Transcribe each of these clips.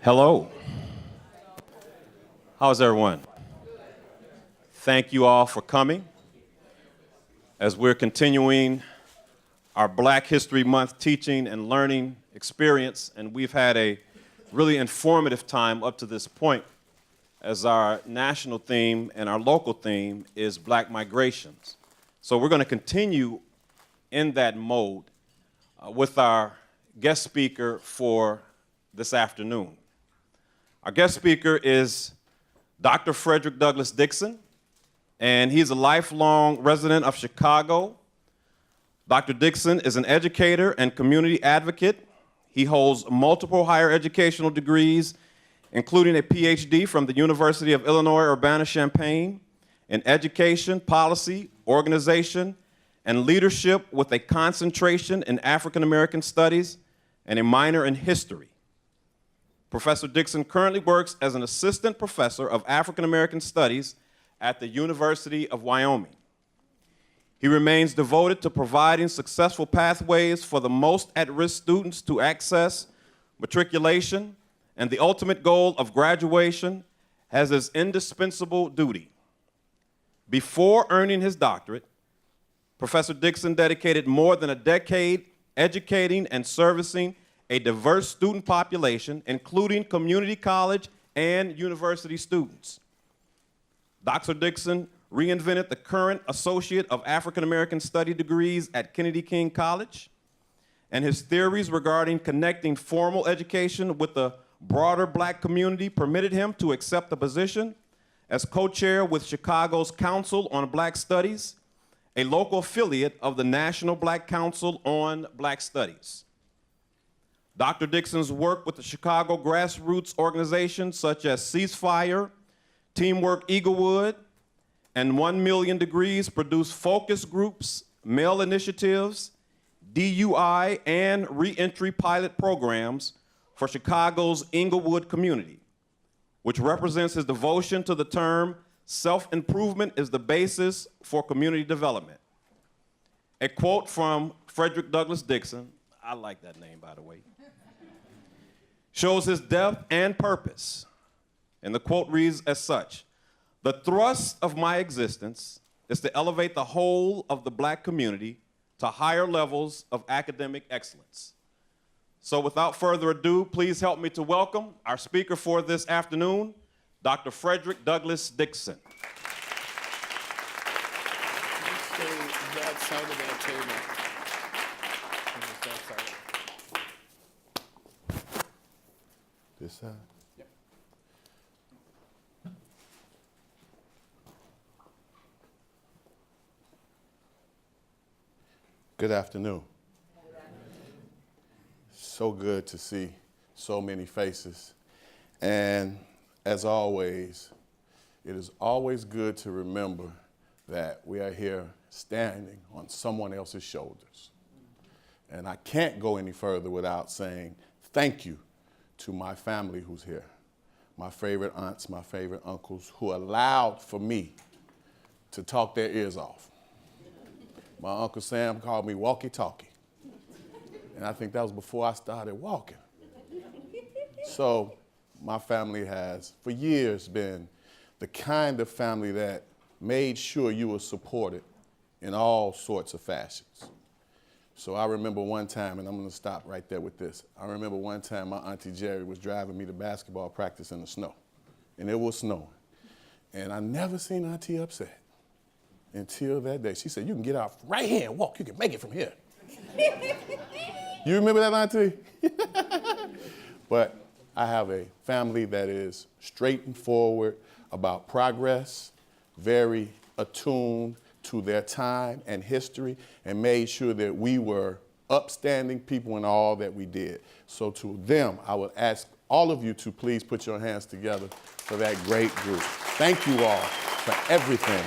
Hello. How's everyone? Thank you all for coming as we're continuing our Black History Month teaching and learning experience, and we've had a really informative time up to this point as our national theme and our local theme is Black migrations. So we're going to continue in that mode with our guest speaker for this afternoon. Our guest speaker is Dr. Frederick Douglass Dixon, and he's a lifelong resident of Chicago. Dr. Dixon is an educator and community advocate. He holds multiple higher educational degrees, including a PhD from the University of Illinois Urbana-Champaign in education, policy, organization, and leadership with a concentration in African American studies and a minor in history. Professor Dixon currently works as an assistant professor of African American studies at the University of Wyoming. He remains devoted to providing successful pathways for the most at-risk students to access matriculation and the ultimate goal of graduation as his indispensable duty. Before earning his doctorate, Professor Dixon dedicated more than a decade educating and servicing a diverse student population, including community college and university students. Dr. Dixon reinvented the current Associate of African American Study degrees at Kennedy King College, and his theories regarding connecting formal education with the broader Black community permitted him to accept a position as co-chair with Chicago's Council on Black Studies, a local affiliate of the National Black Council on Black Studies. Dr. Dixon's work with the Chicago grassroots organizations such as Ceasefire, Teamwork Eaglewood, and 1 Million Degrees produced focus groups, male initiatives, DUI, and reentry pilot programs for Chicago's Englewood community, which represents his devotion to the term self-improvement is the basis for community development. A quote from Frederick Douglass Dixon, I like that name, by the way, shows his depth and purpose. And the quote reads as such: "The thrust of my existence is to elevate the whole of the Black community to higher levels of academic excellence." So without further ado, please help me to welcome our speaker for this afternoon, Dr. Frederick Douglass Dixon. Stay that side of that table. That side. This side? Yep. Good afternoon. So good to see so many faces. And as always, it is always good to remember that we are here standing on someone else's shoulders. And I can't go any further without saying thank you to my family who's here, my favorite aunts, my favorite uncles, who allowed for me to talk their ears off. My Uncle Sam called me walkie-talkie, and I think that was before I started walking. So my family has, for years, been the kind of family that made sure you were supported in all sorts of fashions. So I remember one time, and I'm going to stop right there with this. I remember one time my Auntie Jerry was driving me to basketball practice in the snow, and it was snowing. And I never seen Auntie upset until that day. She said, "You can get out right here and walk. You can make it from here." You remember that, Auntie? But I have a family that is straight and forward about progress, very attuned to their time and history, and made sure that we were upstanding people in all that we did. So to them, I would ask all of you to please put your hands together for that great group. Thank you all for everything.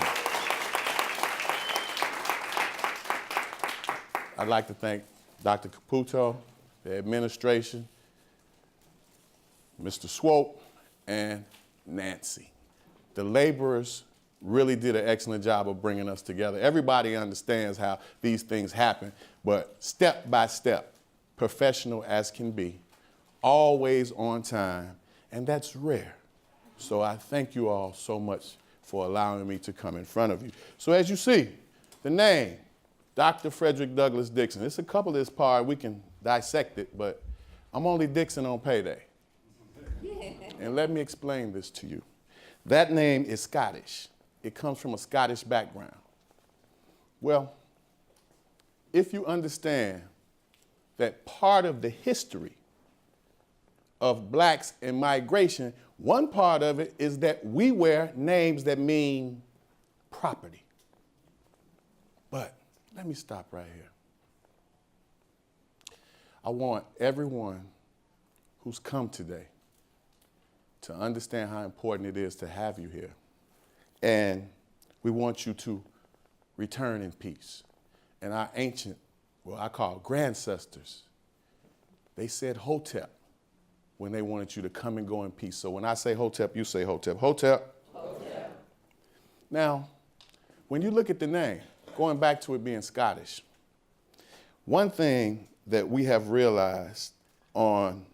I'd like to thank Dr. Caputo, the administration, Mr. Swope, and Nancy. The laborers really did an excellent job of bringing us together. Everybody understands how these things happen, but step by step, professional as can be, always on time, And that's rare. So I thank you all so much for allowing me to come in front of you. So as you see, the name, Dr. Frederick Douglass Dixon. It's a couple of this part, we can dissect it, but I'm only Dixon on payday. And let me explain this to you. That name is Scottish. It comes from a Scottish background. Well, if you understand that part of the history of blacks and migration, one part of it is that we wear names that mean property. But let me stop right here. I want everyone who's come today to understand how important it is to have you here. And we want you to return in peace. And our ancient, well, I call grandsesters, they said Hotep when they wanted you to come and go in peace. So when I say Hotep, you say Hotep. Hotep. Hotep. Now, when you look at the name, going back to it being Scottish, one thing that we have realized on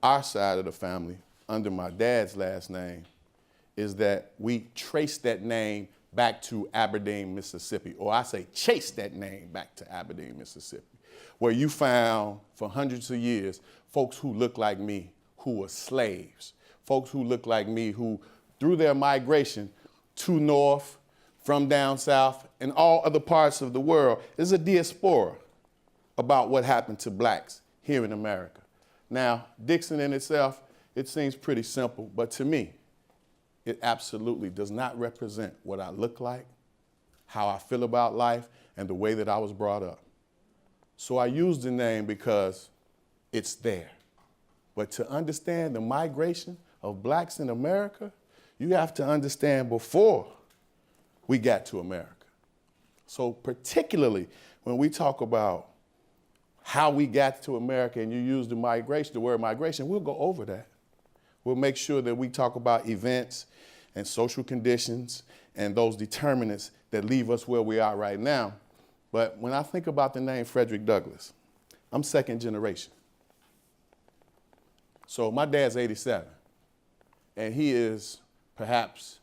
our side of the family, under my dad's last name, is that we trace that name back to Aberdeen, Mississippi, or I say chase that name back to Aberdeen, Mississippi, where you found for hundreds of years folks who look like me who were slaves, folks who look like me who, through their migration to north, from down south, and all other parts of the world, there's a diaspora about what happened to blacks here in America. Now, Dixon in itself, it seems pretty simple, but to me, it absolutely does not represent what I look like, how I feel about life, and the way that I was brought up. So I use the name because it's there. But to understand the migration of blacks in America, you have to understand before we got to America. So particularly when we talk about how we got to America and you use the word migration, we'll go over that. We'll make sure that we talk about events and social conditions and those determinants that leave us where we are right now. But when I think about the name Frederick Douglass, I'm second generation. So my dad's 87, and he is perhaps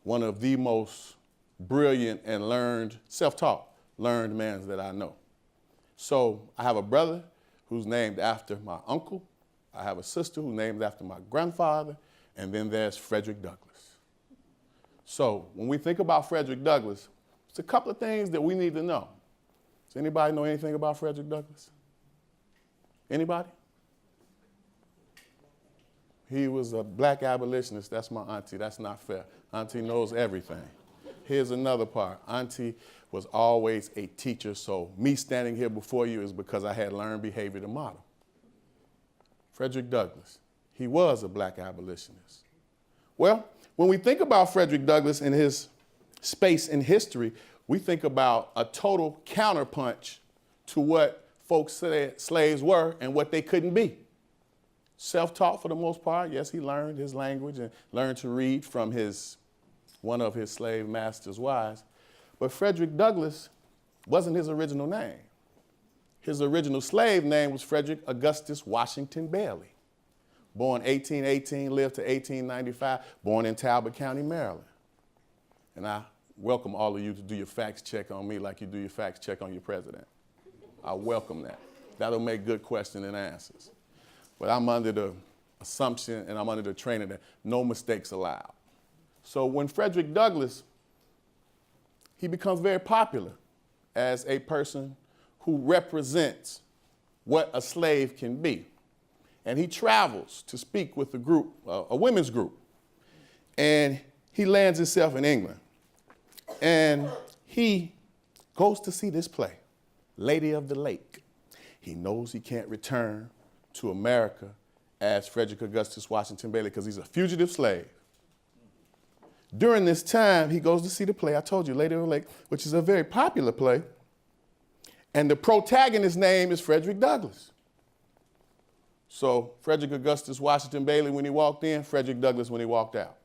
one of the most brilliant and learned, self-taught, learned men that I know. So I have a brother who's named after my uncle. I have a sister who's named after my grandfather, and then there's Frederick Douglass. So when we think about Frederick Douglass, it's a couple of things that we need to know. Does anybody know anything about Frederick Douglass? Anybody? He was a black abolitionist. That's my auntie. That's not fair. Auntie knows everything. Here's another part. Auntie was always a teacher, so me standing here before you is because I had learned behavior to model. Frederick Douglass, he was a black abolitionist. Well, when we think about Frederick Douglass and his space in history, we think about a total counterpunch to what folks said slaves were and what they couldn't be. Self-taught for the most part. Yes, he learned his language and learned to read from one of his slave master's wives. But Frederick Douglass wasn't his original name. His original slave name was Frederick Augustus Washington Bailey. Born 1818, lived to 1895, born in Talbot County, Maryland. And I welcome all of you to do your facts check on me like you do your facts check on your president. I welcome that. That'll make good questions and answers. But I'm under the assumption and I'm under the training that no mistakes allowed. So when Frederick Douglass, he becomes very popular as a person who represents what a slave can be. And he travels to speak with a group, a women's group. And he lands himself in England. And he goes to see this play, Lady of the Lake. He knows he can't return to America as Frederick Augustus Washington Bailey because he's a fugitive slave. During this time, he goes to see the play, I told you, Lady of the Lake, which is a very popular play. And the protagonist's name is Frederick Douglass. So Frederick Augustus Washington Bailey when he walked in, Frederick Douglass when he walked out.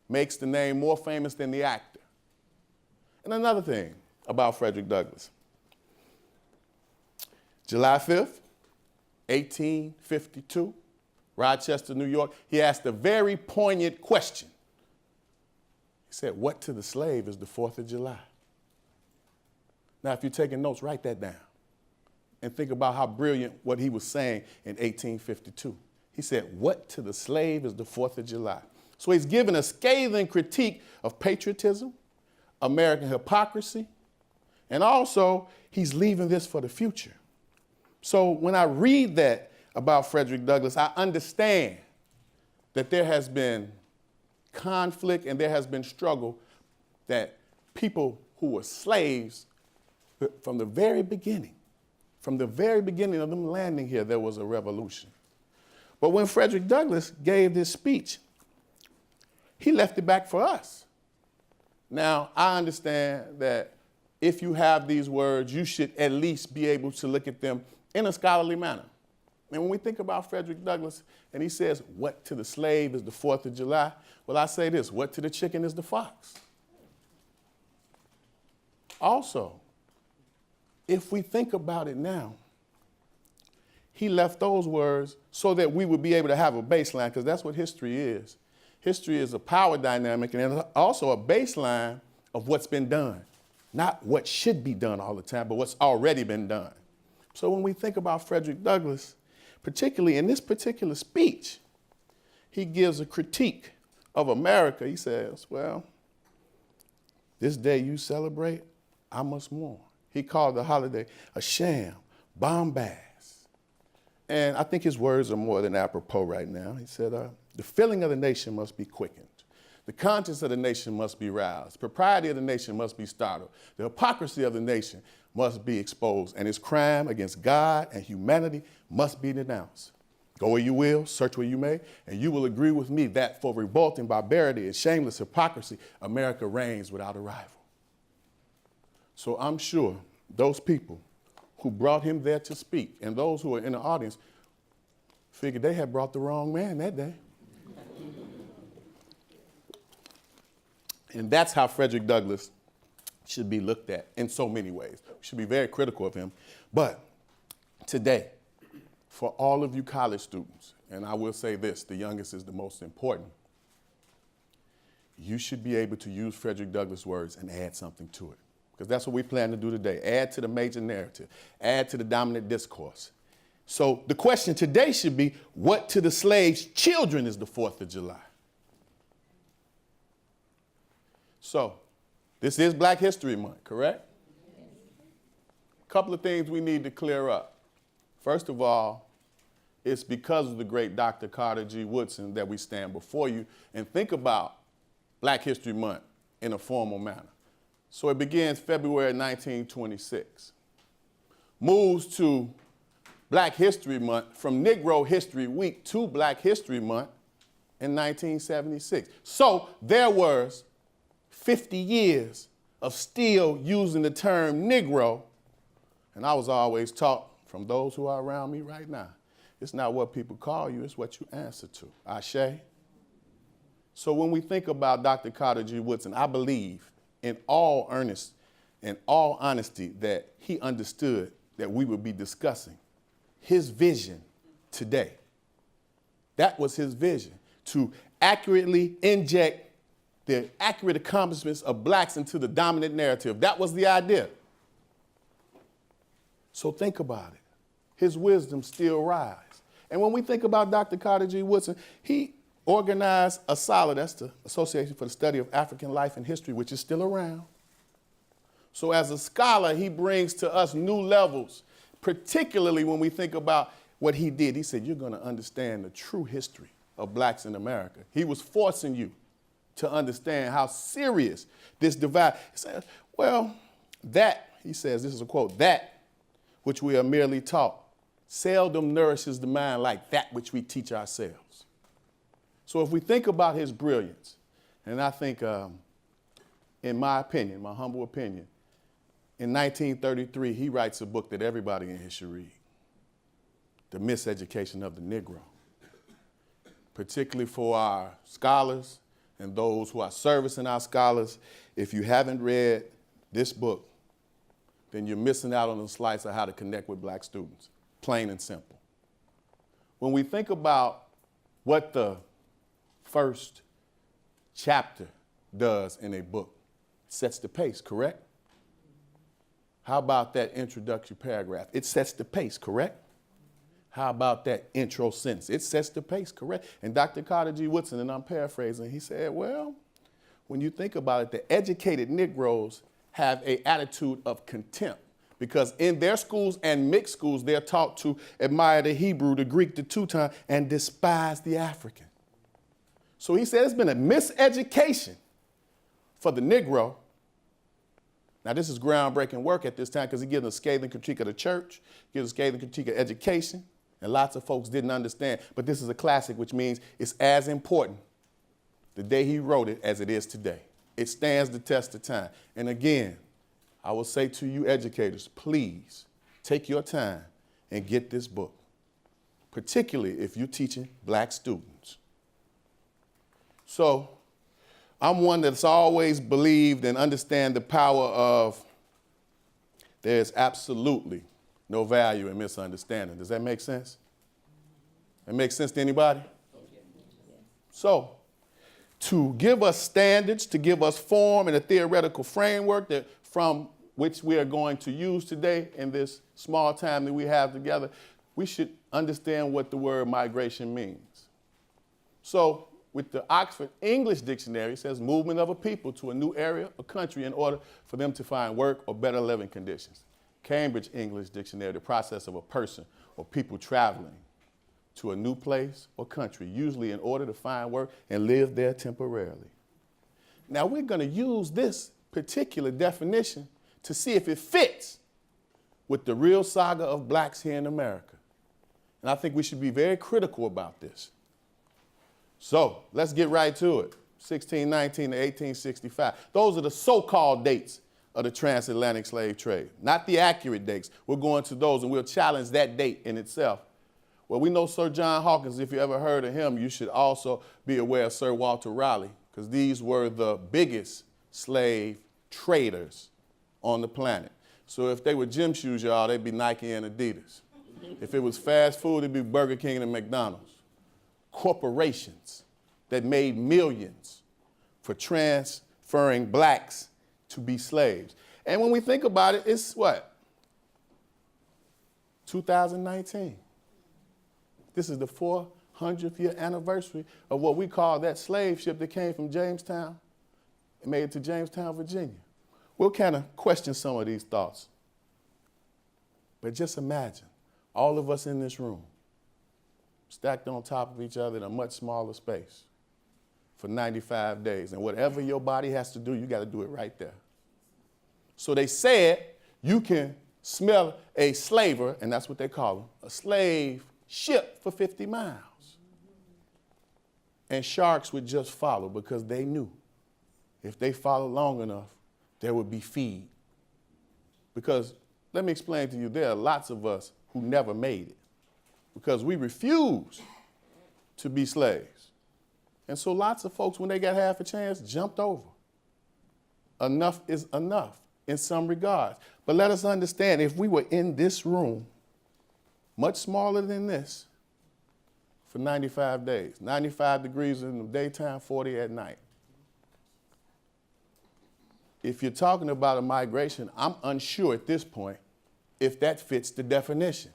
Makes the name more famous than the actor. And another thing about Frederick Douglass. July 5th, 1852, Rochester, New York, he asked a very poignant question. He said, what to the slave is the 4th of July? Now, if you're taking notes, write that down and think about how brilliant what he was saying in 1852. He said, what to the slave is the 4th of July? So he's given a scathing critique of patriotism, American hypocrisy, and also he's leaving this for the future. So when I read that about Frederick Douglass, I understand that there has been conflict and there has been struggle, that people who were slaves from the very beginning of them landing here, there was a revolution. But when Frederick Douglass gave this speech, he left it back for us. Now, I understand that if you have these words, you should at least be able to look at them in a scholarly manner. And when we think about Frederick Douglass and he says, what to the slave is the 4th of July? Well, I say this, what to the chicken is the fox? Also, if we think about it now, he left those words so that we would be able to have a baseline, because that's what history is. History is a power dynamic and also a baseline of what's been done. Not what should be done all the time, but what's already been done. So when we think about Frederick Douglass, particularly in this particular speech, he gives a critique of America. He says, well, this day you celebrate, I must mourn. He called the holiday a sham, bombast. And I think his words are more than apropos right now. He said, the feeling of the nation must be quickened. The conscience of the nation must be roused. Propriety of the nation must be startled. The hypocrisy of the nation must be exposed. And its crime against God and humanity must be denounced. Go where you will, search where you may, and you will agree with me that for revolting barbarity and shameless hypocrisy, America reigns without a rival. So I'm sure those people who brought him there to speak and those who are in the audience figured they had brought the wrong man that day. And that's how Frederick Douglass should be looked at in so many ways. We should be very critical of him. But today, for all of you college students, and I will say this, the youngest is the most important, you should be able to use Frederick Douglass' words and add something to it. Because that's what we plan to do today. Add to the major narrative. Add to the dominant discourse. So the question today should be, what to the slaves' children is the 4th of July? So, this is Black History Month, correct? A couple of things we need to clear up. First of all, it's because of the great Dr. Carter G. Woodson that we stand before you and think about Black History Month in a formal manner. So it begins February 1926, moves to Black History Month from Negro History Week to Black History Month in 1976. So there was 50 years of still using the term Negro, and I was always taught from those who are around me right now, it's not what people call you, it's what you answer to. Ashe. So when we think about Dr. Carter G. Woodson, I believe in all earnest and all honesty that he understood that we would be discussing his vision today. That was his vision, to accurately inject the accurate accomplishments of blacks into the dominant narrative. That was the idea. So think about it. His wisdom still rise. And when we think about Dr. Carter G. Woodson, he organized ASALH, that's the Association for the Study of African Life and History, which is still around. So as a scholar, he brings to us new levels, particularly when we think about what he did. He said, you're going to understand the true history of blacks in America. He was forcing you to understand how serious this divide. He said, well, that, he says, this is a quote, that which we are merely taught seldom nourishes the mind like that which we teach ourselves. So if we think about his brilliance, and I think, in my opinion, my humble opinion, in 1933, he writes a book that everybody in here should read, The Miseducation of the Negro, particularly for our scholars and those who are servicing our scholars. If you haven't read this book, then you're missing out on a slice of how to connect with black students, plain and simple. When we think about what the first chapter does in a book. It sets the pace, correct? How about that introductory paragraph? It sets the pace, correct? How about that intro sentence? It sets the pace, correct? And Dr. Carter G. Woodson, and I'm paraphrasing, he said, well, when you think about it, the educated Negroes have an attitude of contempt because in their schools and mixed schools, they're taught to admire the Hebrew, the Greek, the Teuton, and despise the African. So he said it's been a miseducation for the Negro. Now, this is groundbreaking work at this time because he gives a scathing critique of the church, gives a scathing critique of education, and lots of folks didn't understand. But this is a classic, which means it's as important the day he wrote it as it is today. It stands the test of time. And again, I will say to you educators, please take your time and get this book, particularly if you're teaching black students. So I'm one that's always believed and understand the power of there's absolutely no value in misunderstanding. Does that make sense? That makes sense to anybody? So, to give us standards, to give us form and a theoretical framework that from which we are going to use today in this small time that we have together, we should understand what the word migration means. So, with the Oxford English Dictionary, it says movement of a people to a new area or country in order for them to find work or better living conditions. Cambridge English Dictionary, the process of a person or people traveling to a new place or country, usually in order to find work and live there temporarily. Now we're going to use this particular definition to see if it fits with the real saga of blacks here in America. And I think we should be very critical about this. So let's get right to it. 1619 to 1865. Those are the so-called dates of the transatlantic slave trade, not the accurate dates. We're going to those and we'll challenge that date in itself. Well, we know Sir John Hawkins. If you ever heard of him, you should also be aware of Sir Walter Raleigh, because these were the biggest slave traders on the planet. So if they were gym shoes, y'all, they'd be Nike and Adidas. If it was fast food, it'd be Burger King and McDonald's. Corporations that made millions for transferring blacks to be slaves. And when we think about it, it's what? 2019. This is the 400th year anniversary of what we call that slave ship that came from Jamestown and made it to Jamestown, Virginia. We'll kind of question some of these thoughts. But just imagine all of us in this room stacked on top of each other in a much smaller space for 95 days. And whatever your body has to do, you got to do it right there. So they said you can smell a slaver, and that's what they call them, a slave ship for 50 miles. And sharks would just follow because they knew if they followed long enough, there would be feed. Because let me explain to you, there are lots of us who never made it because we refused to be slaves. And so lots of folks, when they got half a chance, jumped over. Enough is enough in some regards. But let us understand, if we were in this room, much smaller than this, for 95 days, 95 degrees in the daytime, 40 at night. If you're talking about a migration, I'm unsure at this point if that fits the definition.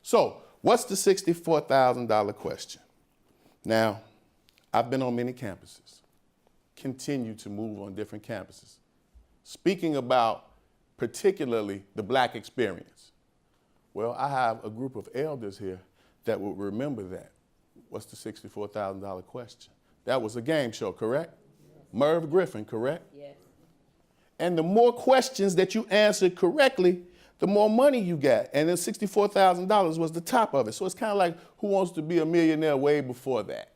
So, what's the $64,000 question? Now, I've been on many campuses, continue to move on different campuses, speaking about particularly the black experience. Well, I have a group of elders here that will remember that. What's the $64,000 question? That was a game show, correct? Merv Griffin, correct? Yes. And the more questions that you answered correctly, the more money you got. And then $64,000 was the top of it. So it's kind of like Who Wants to Be a Millionaire way before that.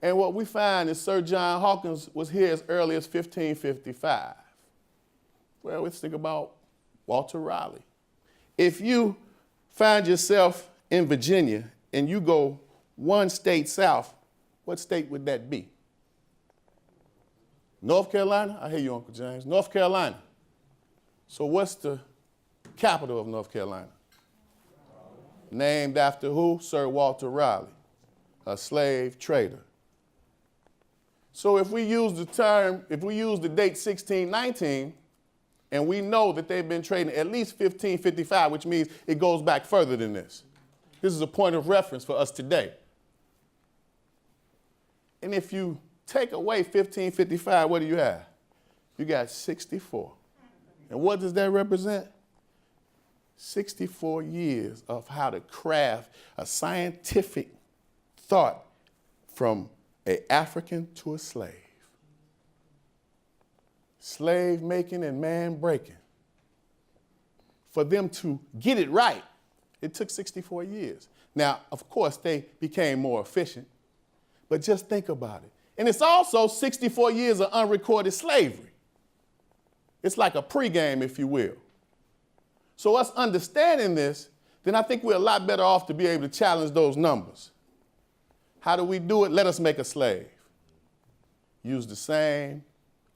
And what we find is Sir John Hawkins was here as early as 1555. Well, let's think about Walter Raleigh. If you find yourself in Virginia and you go one state south, what state would that be? North Carolina? I hear you, Uncle James. North Carolina. So what's the capital of North Carolina? named after who? Sir Walter Raleigh, a slave trader. So if we use the date 1619, and we know that they've been trading at least 1555, which means it goes back further than this. This is a point of reference for us today. And if you take away 1555, what do you have? You got 64. And what does that represent? 64 years of how to craft a scientific thought from an African to a slave. Slave making and man breaking. For them to get it right, it took 64 years. Now, of course, they became more efficient, but just think about it. And it's also 64 years of unrecorded slavery. It's like a pregame, if you will. So us understanding this, then I think we're a lot better off to be able to challenge those numbers. How do we do it? Let us make a slave. Use the same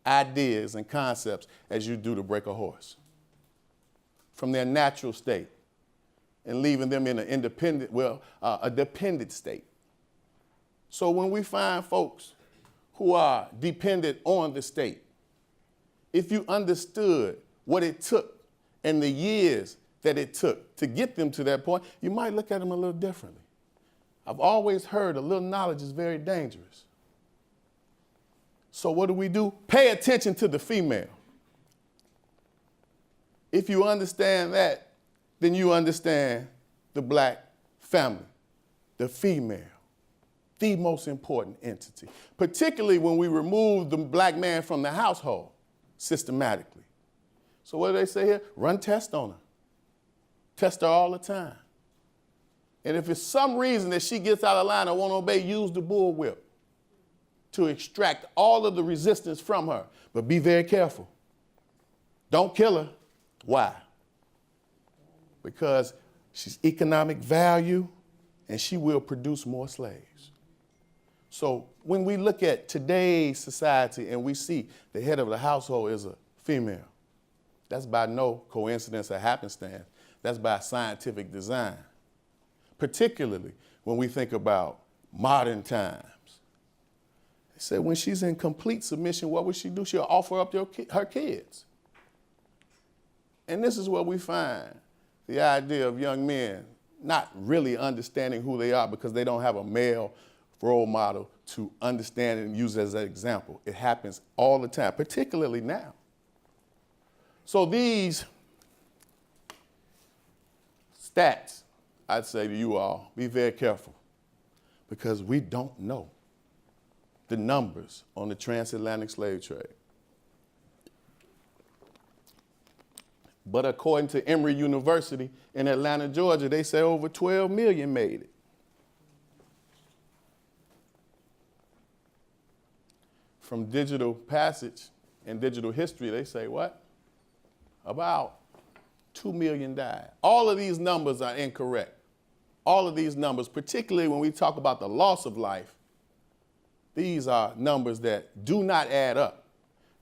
ideas and concepts as you do to break a horse from their natural state and leaving them in a dependent state. So when we find folks who are dependent on the state, if you understood what it took and the years that it took to get them to that point, you might look at them a little differently. I've always heard a little knowledge is very dangerous. So what do? Pay attention to the female. If you understand that, then you understand the black family, the female, the most important entity, particularly when we remove the black man from the household systematically. So what do they say here? Run tests on her. Test her all the time. And if it's some reason that she gets out of line or won't obey, use the bullwhip to extract all of the resistance from her. But be very careful. Don't kill her. Why? Because she's economic value and she will produce more slaves. So when we look at today's society and we see the head of the household is a female, that's by no coincidence or happenstance. That's by scientific design, particularly when we think about modern times. They said when she's in complete submission, what would she do? She'll offer up her kids. And this is what we find, the idea of young men not really understanding who they are because they don't have a male role model to understand and use as an example. It happens all the time, particularly now. So these stats, I'd say to you all, be very careful because we don't know the numbers on the transatlantic slave trade. But according to Emory University in Atlanta, Georgia, they say over 12 million made it. From digital passage and digital history, they say what? About 2 million died. All of these numbers are incorrect. All of these numbers, particularly when we talk about the loss of life, these are numbers that do not add up.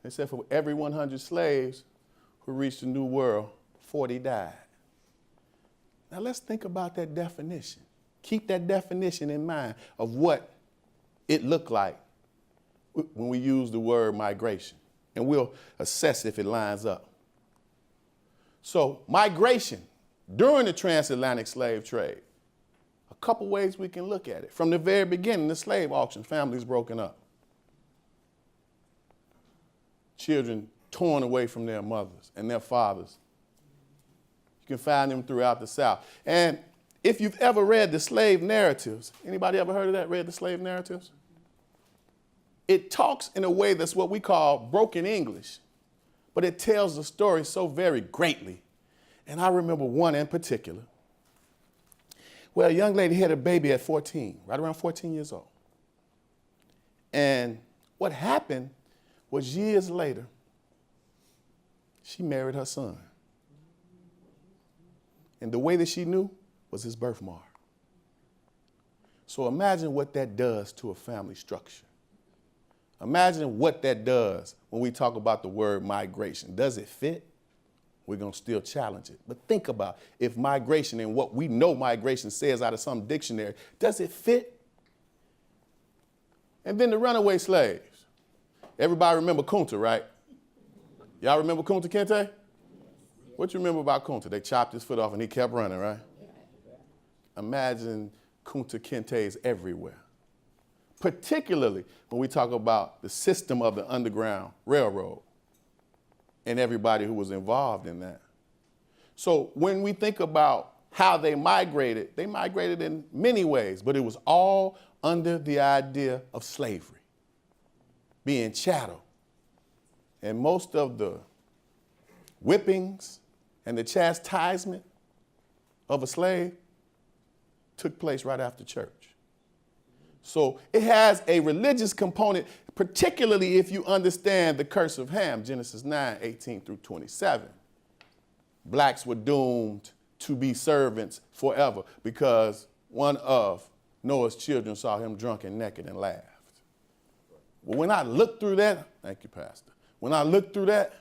They said for every 100 slaves who reached the New World, 40 died. Now let's think about that definition. Keep that definition in mind of what it looked like when we use the word migration, and we'll assess if it lines up. So migration during the transatlantic slave trade, a couple ways we can look at it. From the very beginning, the slave auction, families broken up. Children torn away from their mothers and their fathers. You can find them throughout the South. And if you've ever read the slave narratives, anybody ever heard of that, read the slave narratives? It talks in a way that's what we call broken English, but it tells the story so very greatly. And I remember one in particular, where a young lady had a baby at 14, right around 14 years old. And what happened was years later, she married her son. And the way that she knew was his birthmark. So imagine what that does to a family structure. Imagine what that does when we talk about the word migration. Does it fit? we're going to still challenge it. But think about if migration and what we know migration says out of some dictionary, does it fit? And then the runaway slaves. Everybody remember Kunta, right? Y'all remember Kunta Kinte? What you remember about Kunta? They chopped his foot off and he kept running, right? Imagine Kunta Kintes everywhere, particularly when we talk about the system of the Underground Railroad and everybody who was involved in that. So when we think about how they migrated in many ways, but it was all under the idea of slavery, being chattel. And most of the whippings and the chastisement of a slave took place right after church. So it has a religious component, particularly if you understand the curse of Ham, Genesis 9:18 through 27. Blacks were doomed to be servants forever because one of Noah's children saw him drunk and naked and laughed. Well, when I look through that, thank you, Pastor. When I look through that,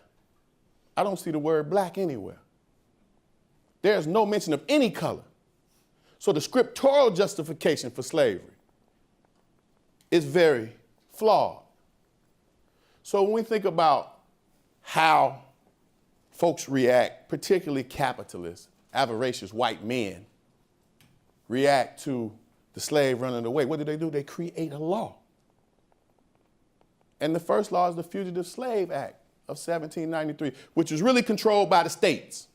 I don't see the word black anywhere. There's no mention of any color. So the scriptural justification for slavery is very flawed. So when we think about how folks react, particularly capitalists, avaricious white men, react to the slave running away, what do? They create a law. And the first law is the Fugitive Slave Act of 1793, which was really controlled by the states.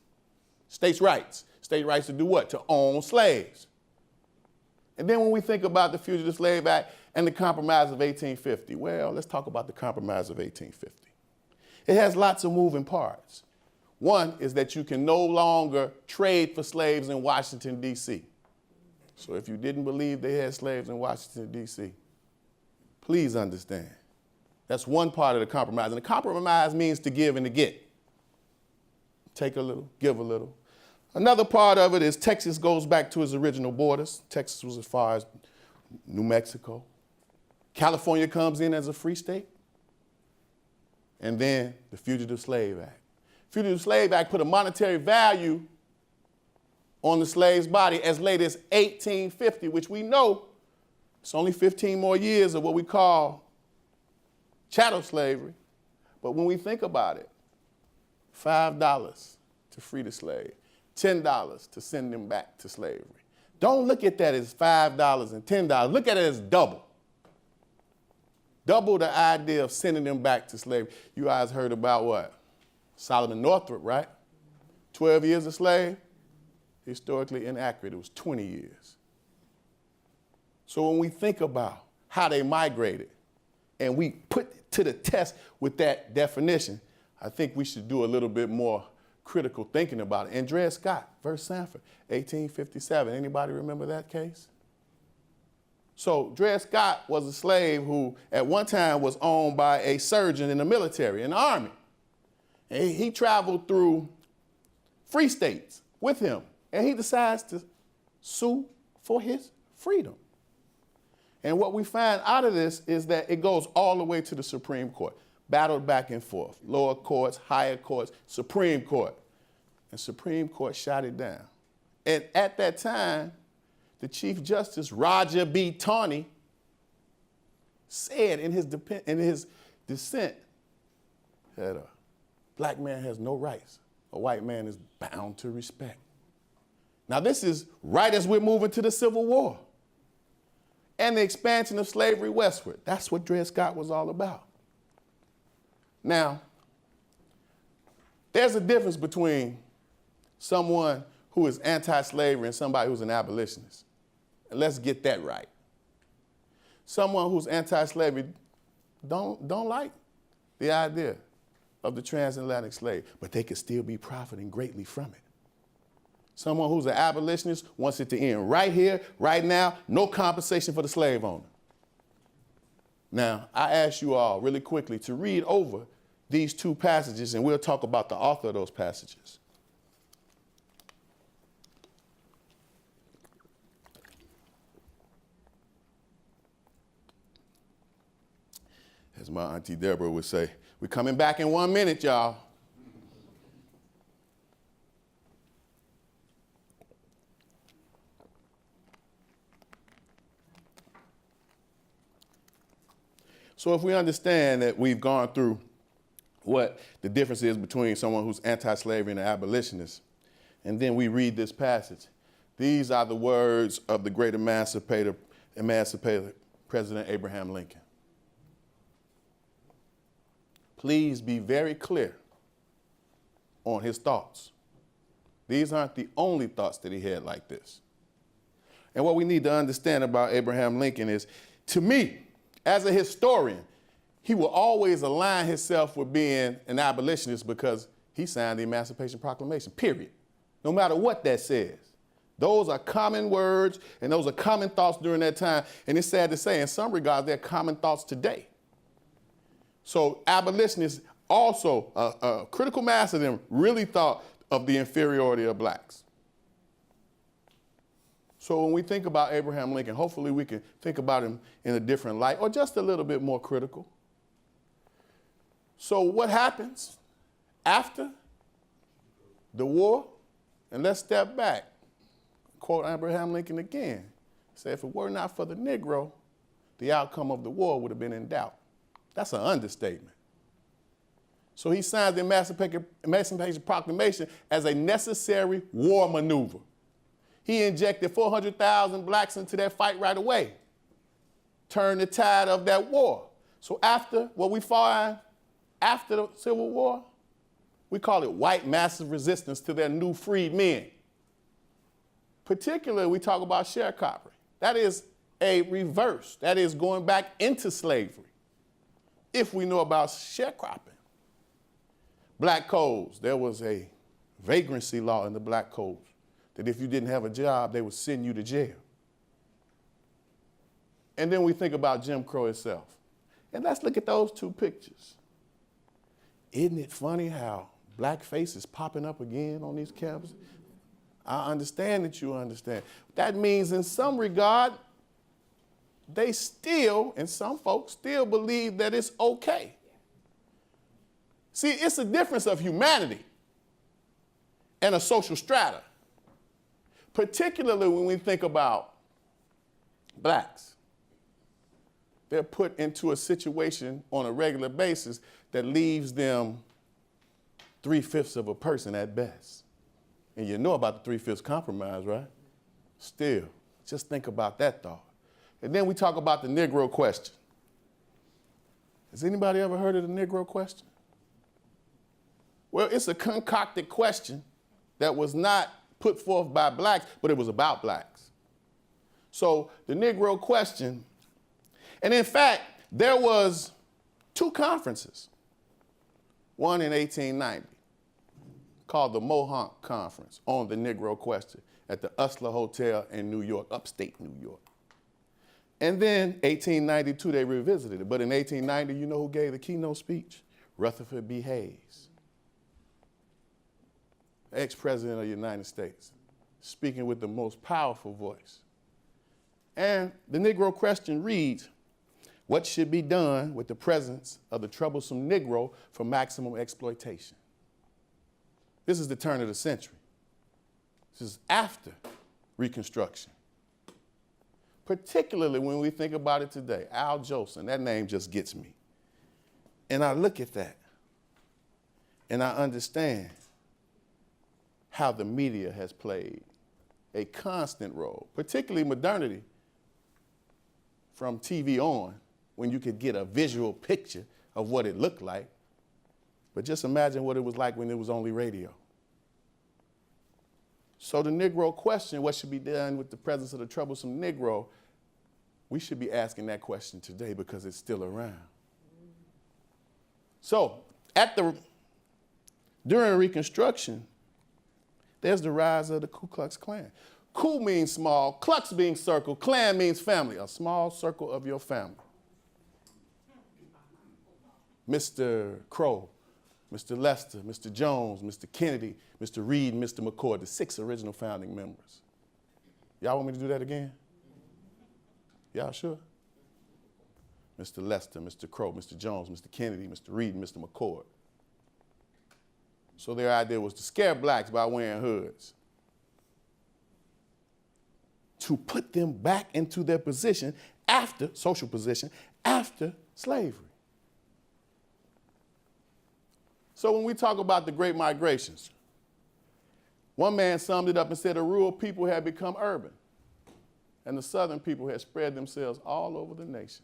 States' rights. State rights to do what? To own slaves. And then when we think about the Fugitive Slave Act and the Compromise of 1850, well, let's talk about the Compromise of 1850. It has lots of moving parts. One is that you can no longer trade for slaves in Washington, D.C. So if you didn't believe they had slaves in Washington, D.C., please understand. That's one part of the compromise. And the compromise means to give and to get. Take a little, give a little. Another part of it is Texas goes back to its original borders. Texas was as far as New Mexico. California comes in as a free state. And then the Fugitive Slave Act. Fugitive Slave Act put a monetary value on the slave's body as late as 1850, which we know it's only 15 more years of what we call chattel slavery. But when we think about it, $5 to free the slave, $10 to send them back to slavery. Don't look at that as $5 and $10. Look at it as double. Double the idea of sending them back to slavery. You guys heard about what? Solomon Northrop, right? 12 years a slave. Historically inaccurate. It was 20 years. So when we think about how they migrated and we put it to the test with that definition, I think we should do a little bit more critical thinking about it. Andrea Scott versus Sanford, 1857. Anybody remember that case? So Dred Scott was a slave who at one time was owned by a surgeon in the military, in the army. And he traveled through free states with him. And he decides to sue for his freedom. And what we find out of this is that it goes all the way to the Supreme Court. Battled back and forth. Lower courts, higher courts, Supreme Court. And Supreme Court shot it down. And at that time, the Chief Justice, Roger B. Taney, said in his dissent that a black man has no rights. A white man is bound to respect. Now, this is right as we're moving to the Civil War and the expansion of slavery westward. That's what Dred Scott was all about. Now, there's a difference between someone who is anti-slavery and somebody who's an abolitionist. And let's get that right. Someone who's anti-slavery don't like the idea of the transatlantic slave, but they could still be profiting greatly from it. Someone who's an abolitionist wants it to end right here, right now, no compensation for the slave owner. Now, I ask you all really quickly to read over these two passages, and we'll talk about the author of those passages. As my Auntie Deborah would say, we're coming back in 1 minute, y'all. So if we understand that we've gone through what the difference is between someone who's anti-slavery and an abolitionist, and then we read this passage, these are the words of the great emancipator President Abraham Lincoln. Please be very clear on his thoughts. These aren't the only thoughts that he had like this. And what we need to understand about Abraham Lincoln is, to me, as a historian, he will always align himself with being an abolitionist because he signed the Emancipation Proclamation, period. No matter what that says. Those are common words and those are common thoughts during that time. And it's sad to say, in some regards, they're common thoughts today. So abolitionists also, a critical mass of them really thought of the inferiority of blacks. So when we think about Abraham Lincoln, hopefully we can think about him in a different light or just a little bit more critical. So what happens after the war? And let's step back. Quote Abraham Lincoln again. Say, if it were not for the Negro, the outcome of the war would have been in doubt. That's an understatement. So he signed the Emancipation Proclamation as a necessary war maneuver. He injected 400,000 blacks into that fight right away. Turned the tide of that war. So after what we find after the Civil War, we call it white massive resistance to their new freed men. Particularly, we talk about sharecropping. That is a reverse. That is going back into slavery. If we know about sharecropping. Black codes, there was a vagrancy law in the black codes that if you didn't have a job, they would send you to jail. And then we think about Jim Crow itself. And let's look at those two pictures. Isn't it funny how blackface is popping up again on these campuses? I understand that you understand. That means in some regard, they still, and some folks still believe that it's okay. See, it's a difference of humanity and a social strata, particularly when we think about blacks. They're put into a situation on a regular basis that leaves them 3/5 of a person at best. And you know about the 3/5 compromise, right? Still, just think about that thought. And then we talk about the Negro question. Has anybody ever heard of the Negro question? Well, it's a concocted question that was not put forth by blacks, but it was about blacks. So the Negro question, and in fact, there was 2 conferences. One in 1890, called the Mohonk Conference on the Negro question at the Usler Hotel in New York, upstate New York. And then 1892, they revisited it. But in 1890, you know who gave the keynote speech? Rutherford B. Hayes, ex-president of the United States, speaking with the most powerful voice. And the Negro question reads, what should be done with the presence of the troublesome Negro for maximum exploitation? This is the turn of the century. This is after Reconstruction. Particularly when we think about it today. Al Jolson, that name just gets me. And I look at that and I understand how the media has played a constant role, particularly modernity from TV on, when you could get a visual picture of what it looked like. But just imagine what it was like when it was only radio. So the Negro question, what should be done with the presence of the troublesome Negro, we should be asking that question today because it's still around. So during Reconstruction, there's the rise of the Ku Klux Klan. Ku means small, Klux means circle, Klan means family, a small circle of your family. Mr. Crow, Mr. Lester, Mr. Jones, Mr. Kennedy, Mr. Reed, Mr. McCord, the 6 original founding members. Y'all want me to do that again? Y'all sure? Mr. Lester, Mr. Crow, Mr. Jones, Mr. Kennedy, Mr. Reed, Mr. McCord. So their idea was to scare blacks by wearing hoods, to put them back into their position after, social position, after slavery. So when we talk about the Great Migrations, one man summed it up and said the rural people had become urban, and the southern people had spread themselves all over the nations.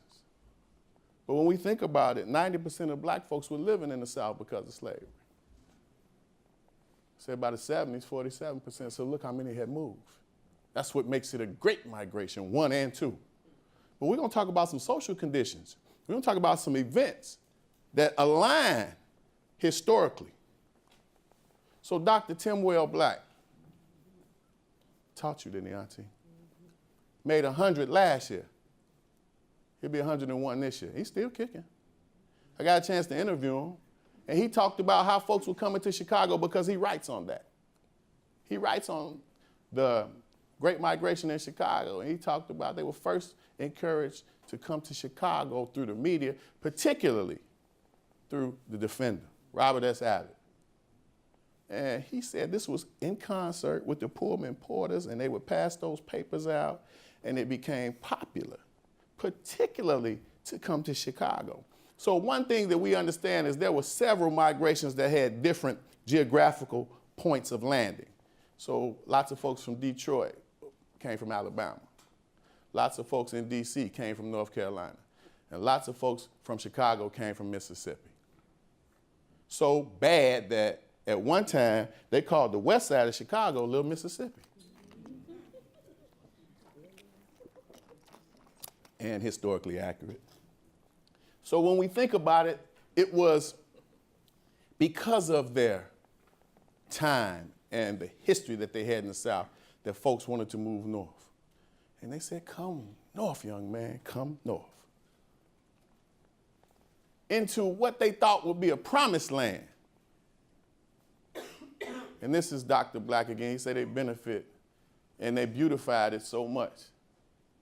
But when we think about it, 90% of black folks were living in the South because of slavery. Say by the 70s, 47%, so look how many had moved. That's what makes it a great migration, 1 and 2. But we're gonna talk about some social conditions. We're gonna talk about some events that align historically. So Dr. Timwell Black taught you, didn't he, Auntie? Made 100 last year. He'll be 101 this year. He's still kicking. I got a chance to interview him, and he talked about how folks were coming to Chicago because he writes on that. He writes on the Great Migration in Chicago, and he talked about they were first encouraged to come to Chicago through the media, particularly through the Defender, Robert S. Abbott. And he said this was in concert with the Pullman Porters, and they would pass those papers out, and it became popular, particularly to come to Chicago. So one thing that we understand is there were several migrations that had different geographical points of landing. So lots of folks from Detroit came from Alabama. Lots of folks in DC came from North Carolina. And lots of folks from Chicago came from Mississippi. So bad that at one time they called the west side of Chicago Little Mississippi. And historically accurate. So when we think about it, it was because of their time and the history that they had in the South that folks wanted to move north. And they said, come north, young man, come north. Into what they thought would be a promised land. And this is Dr. Black again. He said they benefit and they beautified it so much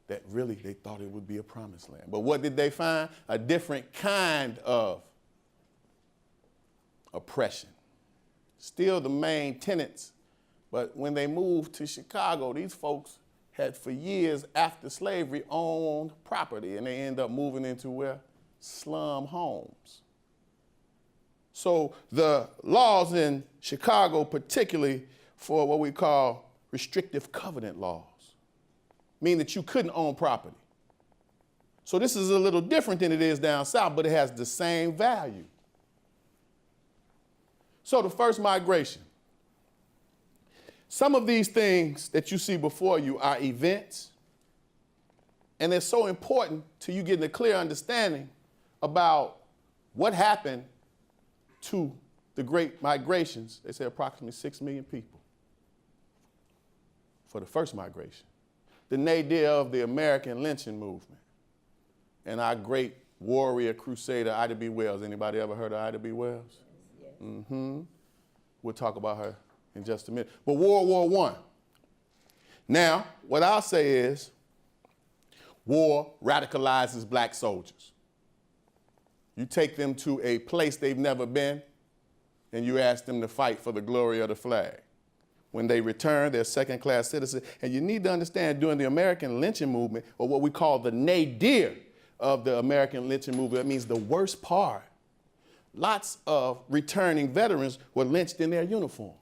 that really they thought it would be a promised land. But what did they find? A different kind of oppression. Still the main tenets, but when they moved to Chicago, these folks had for years after slavery owned property, and they end up moving into where? Slum homes. So the laws in Chicago, particularly for what we call restrictive covenant laws, mean that you couldn't own property. So this is a little different than it is down south, but it has the same value. So the first migration. Some of these things that you see before you are events, and they're so important to you getting a clear understanding about what happened to the Great Migrations. They say approximately 6 million people for the first migration. The nadir of the American lynching movement and our great warrior crusader, Ida B. Wells. Anybody ever heard of Ida B. Wells? Yes. Mm-hmm. We'll talk about her in just a minute. But World War I. Now, what I'll say is, war radicalizes black soldiers. You take them to a place they've never been, and you ask them to fight for the glory of the flag. When they return, they're second-class citizens. And you need to understand, during the American lynching movement, or what we call the nadir of the American lynching movement, that means the worst part, lots of returning veterans were lynched in their uniform.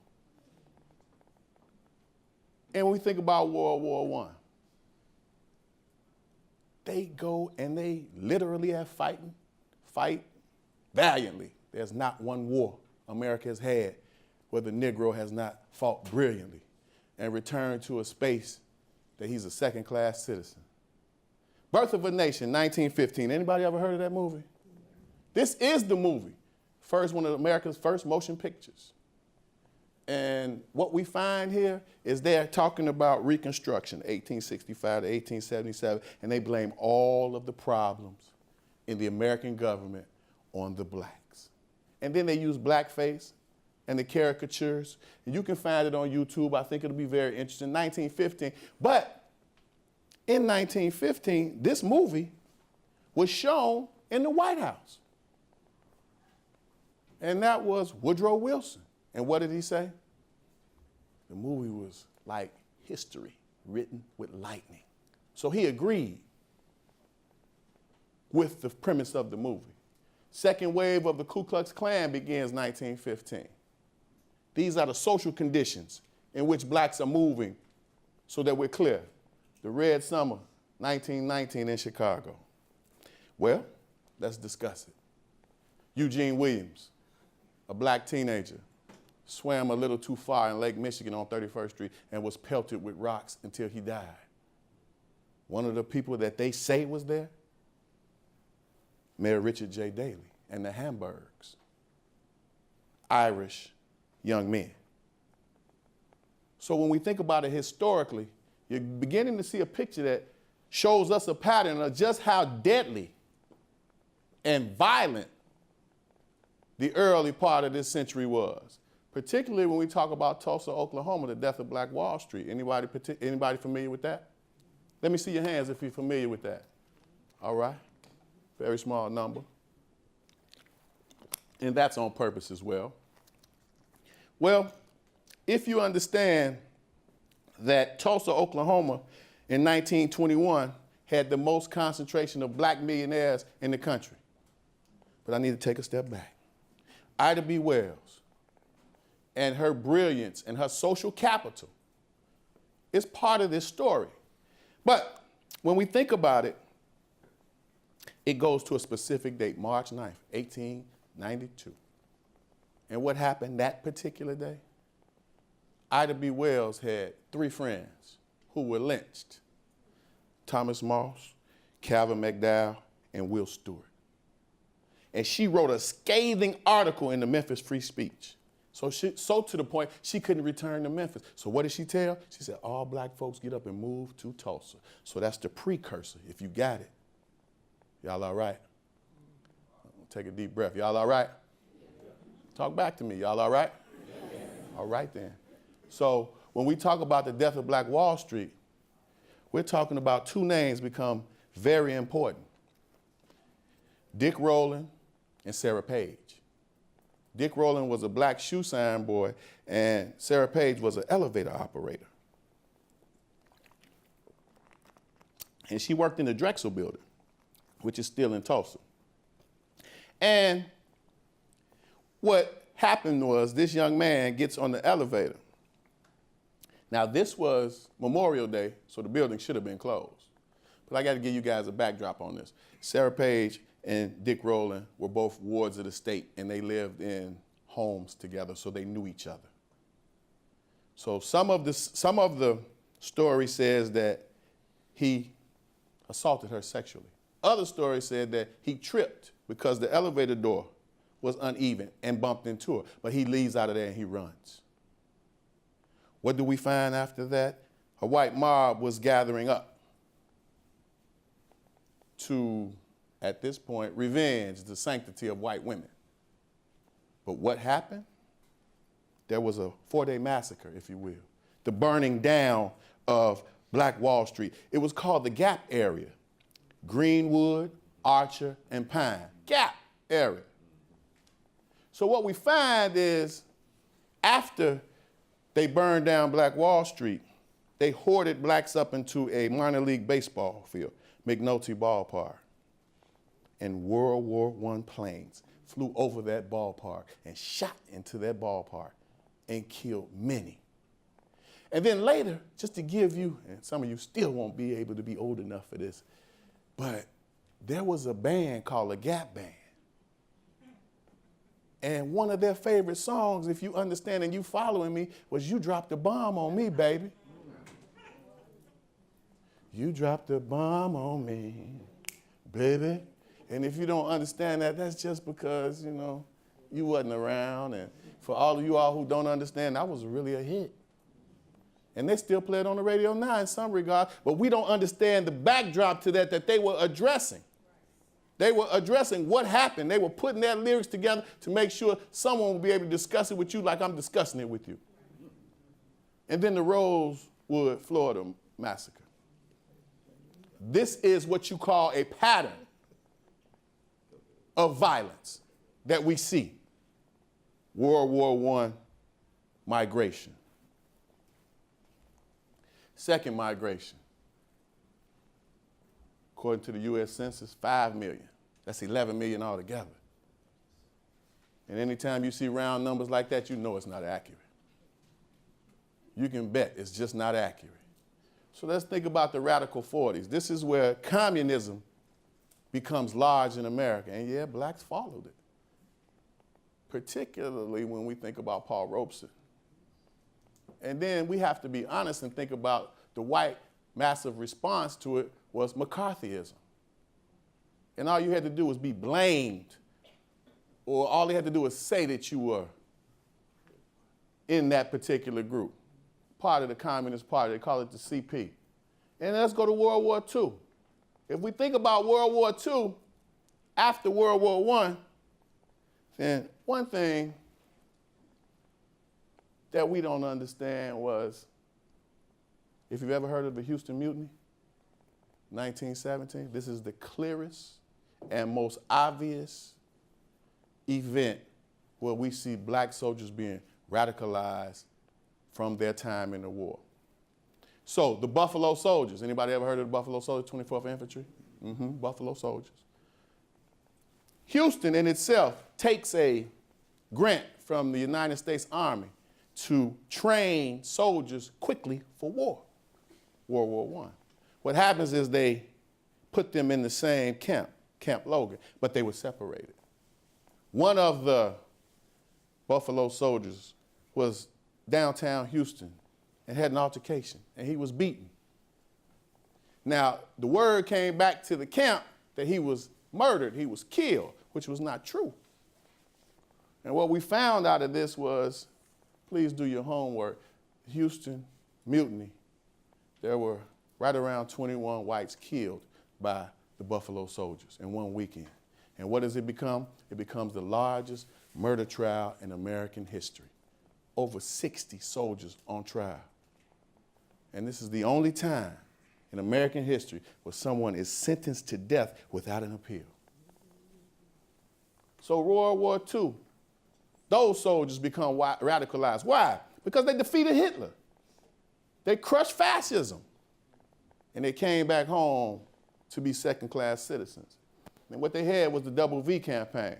And when we think about World War I, they go and they literally have fight valiantly. There's not one war America has had where the Negro has not fought brilliantly and returned to a space that he's a second-class citizen. Birth of a Nation, 1915. Anybody ever heard of that movie? This is the movie. One of America's first motion pictures. And what we find here is they're talking about Reconstruction, 1865 to 1877, and they blame all of the problems in the American government on the blacks. And then they use blackface and the caricatures. And you can find it on YouTube. I think it'll be very interesting. 1915. But in 1915, this movie was shown in the White House. And that was Woodrow Wilson. And what did he say? The movie was like history written with lightning. So he agreed. with the premise of the movie. Second wave of the Ku Klux Klan begins 1915. These are the social conditions in which blacks are moving so that we're clear. The Red Summer, 1919 in Chicago. Well, let's discuss it. Eugene Williams, a black teenager, swam a little too far in Lake Michigan on 31st Street and was pelted with rocks until he died. One of the people that they say was there, Mayor Richard J. Daley and the Hamburgs, Irish young men. So when we think about it historically, you're beginning to see a picture that shows us a pattern of just how deadly and violent the early part of this century was, particularly when we talk about Tulsa, Oklahoma, the death of Black Wall Street. Anybody familiar with that? Let me see your hands if you're familiar with that. All right, very small number. And that's on purpose as well. Well, if you understand that Tulsa, Oklahoma in 1921 had the most concentration of black millionaires in the country. But I need to take a step back. Ida B. Wells and her brilliance and her social capital is part of this story. But when we think about it, it goes to a specific date, March 9th, 1892. And what happened that particular day? Ida B. Wells had 3 friends who were lynched: Thomas Moss, Calvin McDowell, and Will Stewart. And she wrote a scathing article in the Memphis Free Speech. So to the point, she couldn't return to Memphis. So what did she tell? She said, all black folks get up and move to Tulsa. So that's the precursor, if you got it. Y'all all right? Take a deep breath. Y'all all right? Talk back to me. Y'all all right? All right then. So when we talk about the death of Black Wall Street, we're talking about 2 names become very important: Dick Rowland and Sarah Page. Dick Rowland was a black shoe sign boy, and Sarah Page was an elevator operator. And she worked in the Drexel building, which is still in Tulsa. And what happened was this young man gets on the elevator. Now, this was Memorial Day, so the building should have been closed. But I got to give you guys a backdrop on this. Sarah Page and Dick Rowland were both wards of the state, and they lived in homes together, so they knew each other. So some of the story says that he assaulted her sexually. Other stories said that he tripped because the elevator door was uneven and bumped into her, but he leaves out of there and he runs. What do we find after that? A white mob was gathering up to, at this point, revenge the sanctity of white women. But what happened? There was a 4-day massacre, if you will, the burning down of Black Wall Street. It was called the Gap area. Greenwood, Archer, and Pine. Gap area. So what we find is after they burned down Black Wall Street, they hoarded blacks up into a minor league baseball field, McNulty Ballpark. And World War I planes flew over that ballpark and shot into that ballpark and killed many. And then later, just to give you, and some of you still won't be able to be old enough for this, but there was a band called the Gap Band. And one of their favorite songs, if you understand and you following me, was "You Dropped a Bomb on Me, Baby." You dropped a bomb on me, baby. And if you don't understand that, that's just because, you know, you wasn't around. And for all of you all who don't understand, that was really a hit. And they still play it on the radio now in some regard, but we don't understand the backdrop to that they were addressing. They were addressing what happened. They were putting their lyrics together to make sure someone will be able to discuss it with you like I'm discussing it with you. And then the Rosewood, Florida massacre. This is what you call a pattern of violence that we see. World War I migration. Second migration. Of according to the U.S. Census, 5 million. That's 11 million altogether. And anytime you see round numbers like that, you know it's not accurate. You can bet it's just not accurate. So let's think about the radical 40s. This is where communism becomes large in America. And yeah, blacks followed it. Particularly when we think about Paul Robeson. And then we have to be honest and think about the white massive response to it was McCarthyism. And all you had to do was be blamed, or all they had to do was say that you were in that particular group, part of the Communist Party. They call it the CP. And let's go to World War II. If we think about World War II after World War I, then one thing that we don't understand was, if you've ever heard of the Houston Mutiny, 1917, this is the clearest and most obvious event where we see black soldiers being radicalized from their time in the war. So the Buffalo Soldiers, anybody ever heard of the Buffalo Soldiers, 24th Infantry? Buffalo Soldiers. Houston in itself takes a grant from the United States Army to train soldiers quickly for war, World War I. What happens is they put them in the same camp, Camp Logan, but they were separated. One of the Buffalo Soldiers was downtown Houston and had an altercation, and he was beaten. Now, the word came back to the camp that he was murdered, he was killed, which was not true. And what we found out of this was, please do your homework, Houston Mutiny, there were right around 21 whites killed by the Buffalo Soldiers in one weekend. And what does it become? It becomes the largest murder trial in American history. Over 60 soldiers on trial. And this is the only time in American history where someone is sentenced to death without an appeal. So World War II, those soldiers become radicalized. Why? Because they defeated Hitler. They crushed fascism. And they came back home to be second-class citizens. And what they had was the double V campaign.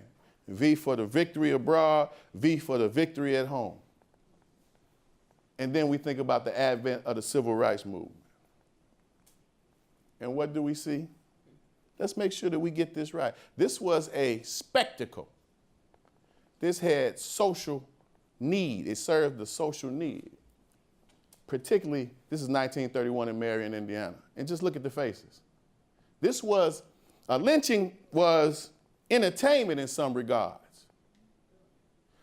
V for the victory abroad, V for the victory at home. And then we think about the advent of the civil rights movement. And what do we see? Let's make sure that we get this right. This was a spectacle. This had social need. It served the social need. Particularly, this is 1931 in Marion, Indiana. And just look at the faces. This was, lynching was entertainment in some regards.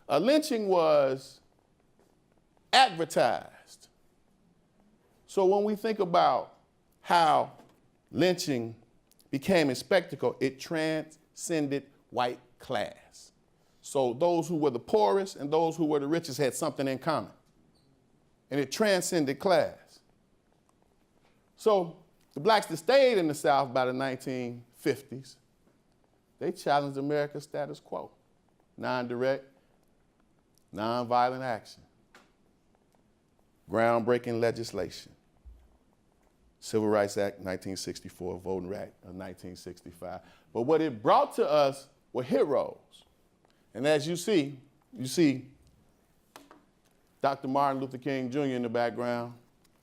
A lynching was advertised. So when we think about how lynching became a spectacle, it transcended white class. So those who were the poorest and those who were the richest had something in common. And it transcended class. So the blacks that stayed in the South by the 1950s, they challenged America's status quo. Non-direct, non-violent action. Groundbreaking legislation. Civil Rights Act, 1964, Voting Act of 1965. But what it brought to us were heroes. And as you see Dr. Martin Luther King Jr. in the background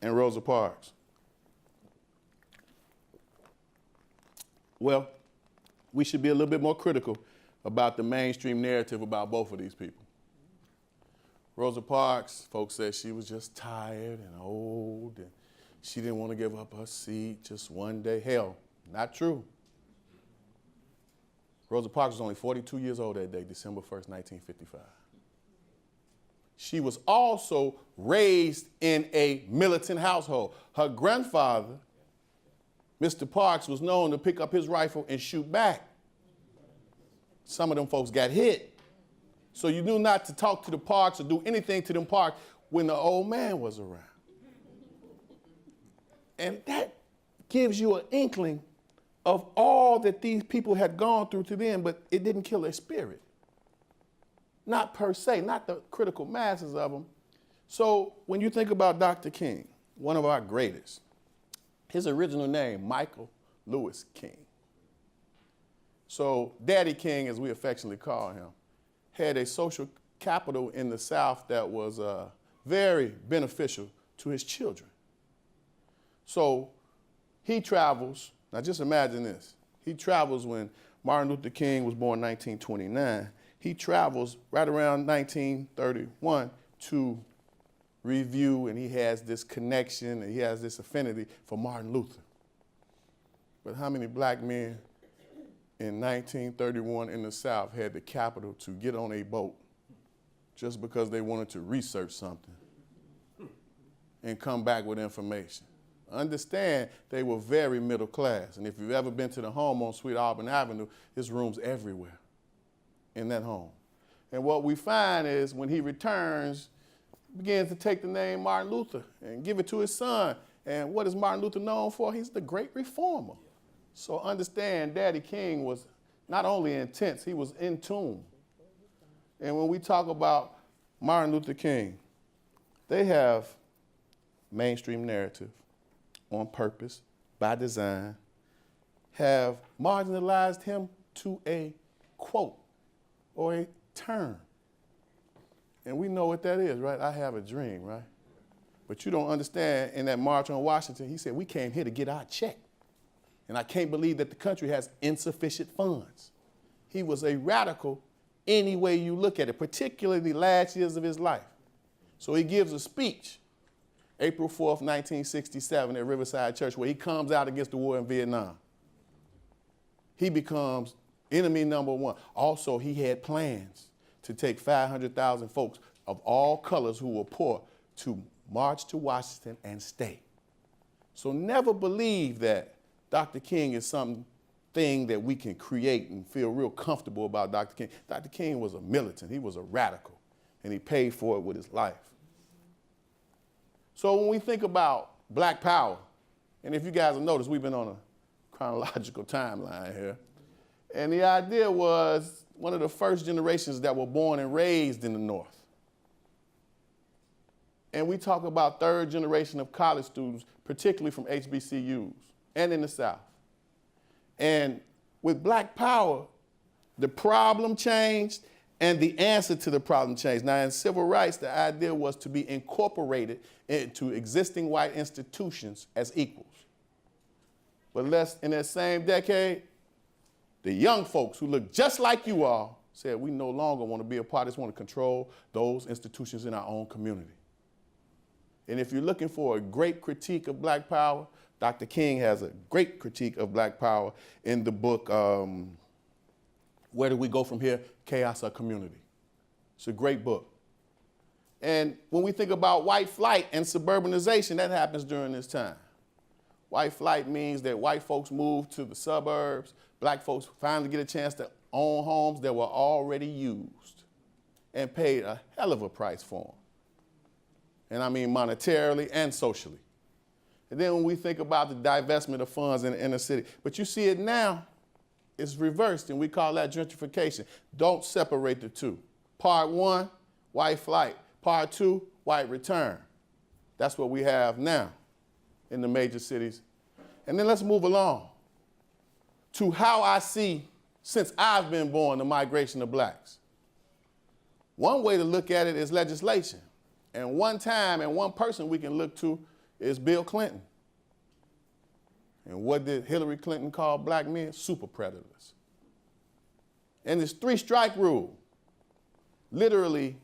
and Rosa Parks. Well, we should be a little bit more critical about the mainstream narrative about both of these people. Rosa Parks, folks said she was just tired and old and she didn't want to give up her seat just one day. Hell, not true. Rosa Parks was only 42 years old that day, December 1st, 1955. She was also raised in a militant household. Her grandfather, Mr. Parks, was known to pick up his rifle and shoot back. Some of them folks got hit. So you knew not to talk to the Parks or do anything to them Parks when the old man was around. And that gives you an inkling of all that these people had gone through to them, but it didn't kill their spirit. Not per se, not the critical masses of them. So when you think about Dr. King, one of our greatest, his original name, Michael Louis King. So Daddy King, as we affectionately call him, had a social capital in the South that was very beneficial to his children. So he travels, now just imagine this. He travels when Martin Luther King was born in 1929. He travels right around 1931 to review, and he has this connection, and he has this affinity for Martin Luther. But how many black men in 1931 in the South had the capital to get on a boat just because they wanted to research something and come back with information? Understand, they were very middle class. And if you've ever been to the home on Sweet Auburn Avenue, there's rooms everywhere in that home. And what we find is when he returns, he begins to take the name Martin Luther and give it to his son. And what is Martin Luther known for? He's the great reformer. So understand, Daddy King was not only intense, he was in tune. And when we talk about Martin Luther King, they have mainstream narrative on purpose, by design, have marginalized him to a quote or a term. And we know what that is, right? I have a dream, right? But you don't understand, in that march on Washington, he said, we came here to get our check. And I can't believe that the country has insufficient funds. He was a radical any way you look at it, particularly the last years of his life. So he gives a speech April 4th, 1967 at Riverside Church, where he comes out against the war in Vietnam. He becomes enemy number one. Also, he had plans to take 500,000 folks of all colors who were poor to march to Washington and stay. So never believe that Dr. King is something that we can create and feel real comfortable about Dr. King. Dr. King was a militant, he was a radical, and he paid for it with his life. So when we think about Black Power, and if you guys have noticed, we've been on a chronological timeline here, and the idea was one of the first generations that were born and raised in the North. And we talk about third generation of college students, particularly from HBCUs and in the South. And with Black Power, the problem changed and the answer to the problem changed. Now, in civil rights, the idea was to be incorporated into existing white institutions as equals. But in that same decade, the young folks who look just like you all said, we no longer want to be a part, just want to control those institutions in our own community. And if you're looking for a great critique of Black Power, Dr. King has a great critique of Black Power in the book, Where Do We Go From Here? Chaos or Community. It's a great book. And when we think about white flight and suburbanization, that happens during this time. White flight means that white folks move to the suburbs, black folks finally get a chance to own homes that were already used and paid a hell of a price for them. And I mean monetarily and socially. And then when we think about the divestment of funds in the inner city, but you see it now, it's reversed, and we call that gentrification. Don't separate the two. Part one, white flight. Part two, white return. That's what we have now in the major cities. And then let's move along to how I see, since I've been born, the migration of blacks. One way to look at it is legislation. And one time and one person we can look to is Bill Clinton. And what did Hillary Clinton call black men? Super predators. And this three-strike rule literally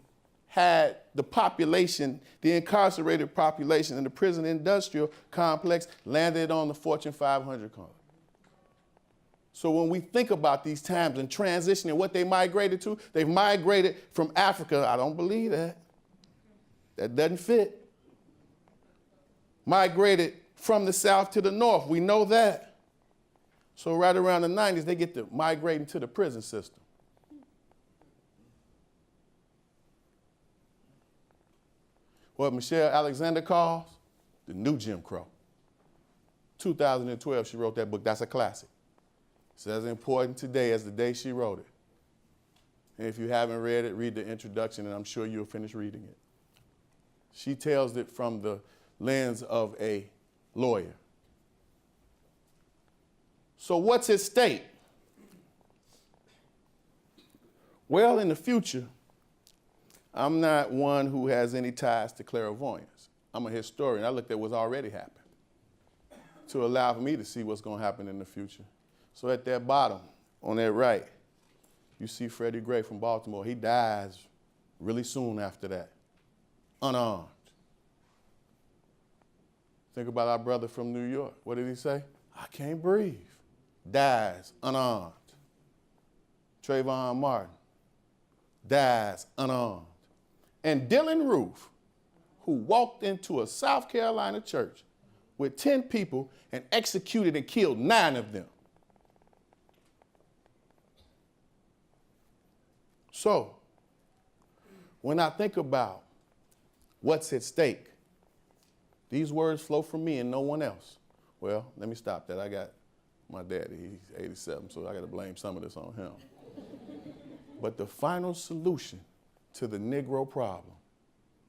had the population, the incarcerated population in the prison industrial complex landed on the Fortune 500 column. So when we think about these times and transition and what they migrated to, they've migrated from Africa. I don't believe that. That doesn't fit. Migrated from the South to the North. We know that. So right around the 90s, they get to migrating to the prison system. What Michelle Alexander calls the new Jim Crow. 2012, she wrote that book. That's a classic. It's as important today as the day she wrote it. And if you haven't read it, read the introduction, and I'm sure you'll finish reading it. She tells it from the lens of a lawyer. So what's at stake? Well, in the future, I'm not one who has any ties to clairvoyance. I'm a historian. I looked at what's already happened to allow for me to see what's going to happen in the future. So at that bottom, on that right, you see Freddie Gray from Baltimore. He dies really soon after that, unarmed. Think about our brother from New York. What did he say? I can't breathe. Dies unarmed. Trayvon Martin dies unarmed. And Dylan Roof, who walked into a South Carolina church with 10 people and executed and killed 9 of them. So, when I think about what's at stake, these words flow from me and no one else. Well, let me stop that. I got my daddy, he's 87, so I got to blame some of this on him. But the final solution to the Negro problem,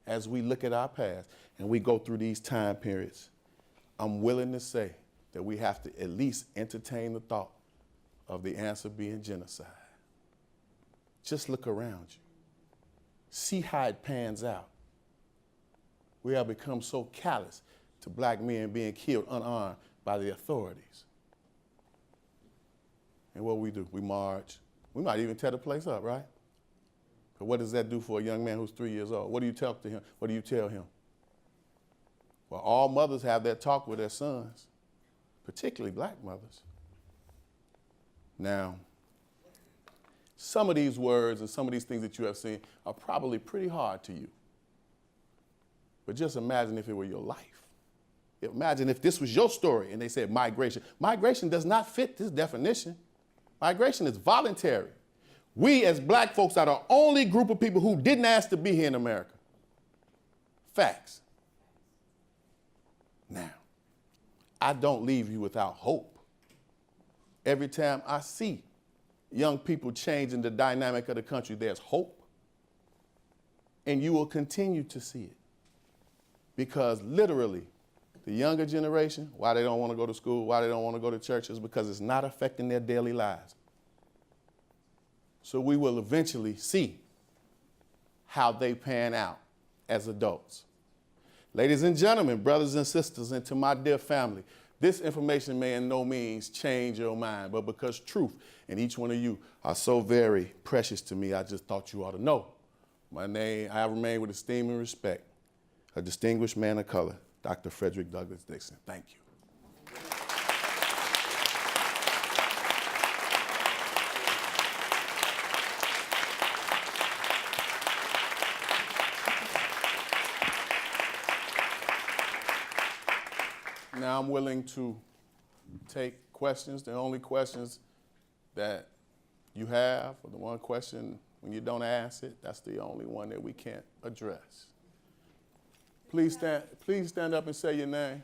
as we look at our past and we go through these time periods, I'm willing to say that we have to at least entertain the thought of the answer being genocide. Just look around you. See how it pans out. We have become so callous to black men being killed unarmed by the authorities. And what we do? We march. We might even tear the place up, right? But what does that do for a young man who's 3 years old? What do you talk to him? What do you tell him? Well, all mothers have that talk with their sons, particularly black mothers. Now, some of these words and some of these things that you have seen are probably pretty hard to you. But just imagine if it were your life. Imagine if this was your story and they said migration. Migration does not fit this definition. Migration is voluntary. We as black folks are the only group of people who didn't ask to be here in America. Facts. Now, I don't leave you without hope. Every time I see young people changing the dynamic of the country, there's hope. And you will continue to see it. Because literally, the younger generation, why they don't want to go to school, why they don't want to go to church, is because it's not affecting their daily lives. So we will eventually see how they pan out as adults. Ladies and gentlemen, brothers and sisters, and to my dear family, this information may in no means change your mind, but because truth and each one of you are so very precious to me, I just thought you ought to know. My name, I remain with esteem and respect, a distinguished man of color, Dr. Frederick Douglass Dixon. Thank you. Now I'm willing to take questions, the only questions that you have, or the one question when you don't ask it, that's the only one that we can't address. Please stand up and say your name.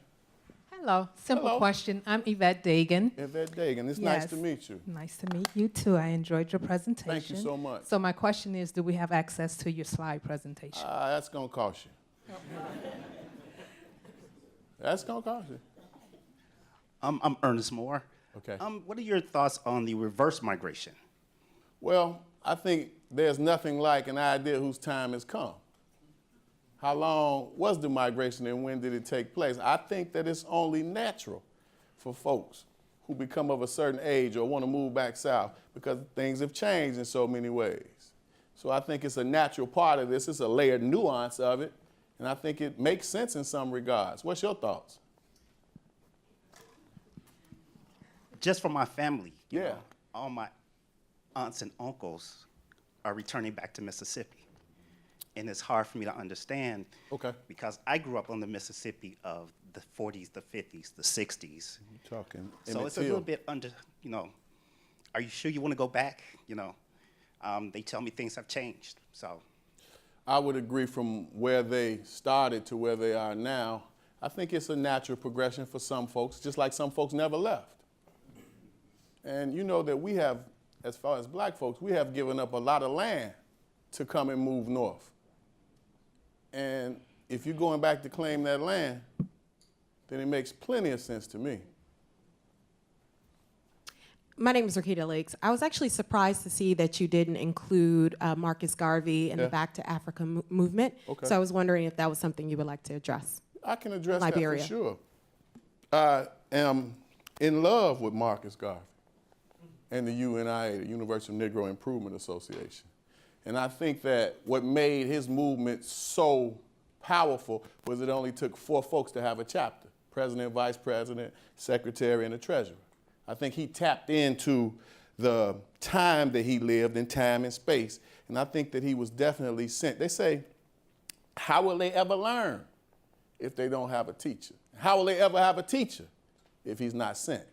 Hello, simple Hello. question. I'm Yvette Dagan. Yvette Dagan, it's Yes. nice to meet you. Nice to meet you too. I enjoyed your presentation. Thank you so much. So my question is, do we have access to your slide presentation? That's gonna cost you. That's gonna cost you. I'm Ernest Moore. Okay. What are your thoughts on the reverse migration? Well, I think there's nothing like an idea whose time has come. How long was the migration and when did it take place? I think that it's only natural for folks who become of a certain age or want to move back south because things have changed in so many ways. So I think it's a natural part of this. It's a layered nuance of it, and I think it makes sense in some regards. What's your thoughts? Just for my family, you Yeah. know, all my aunts and uncles are returning back to Mississippi. And it's hard for me to understand because I grew up on the Mississippi of the 40s, the 50s, the 60s. Talking. So it's a little bit under, you know, are you sure you want to go back? You know, they tell me things have changed, so. I would agree from where they started to where they are now. I think it's a natural progression for some folks, just like some folks never left. And you know that we have, as far as black folks, we have given up a lot of land to come and move north. And if you're going back to claim that land, then it makes plenty of sense to me. My name is Rakita Lakes. I was actually surprised to see that you didn't include Marcus Garvey in the Back to Africa movement. Okay. So I was wondering if that was something you would like to address. I can address Liberia. that for sure. I am in love with Marcus Garvey and the UNIA, the Universal Negro Improvement Association. And I think that what made his movement so powerful was it only took 4 folks to have a chapter: president, vice president, secretary, and a treasurer. I think he tapped into the time that he lived in time and space, and I think that he was definitely sent. They say, how will they ever learn if they don't have a teacher? How will they ever have a teacher if he's not sent?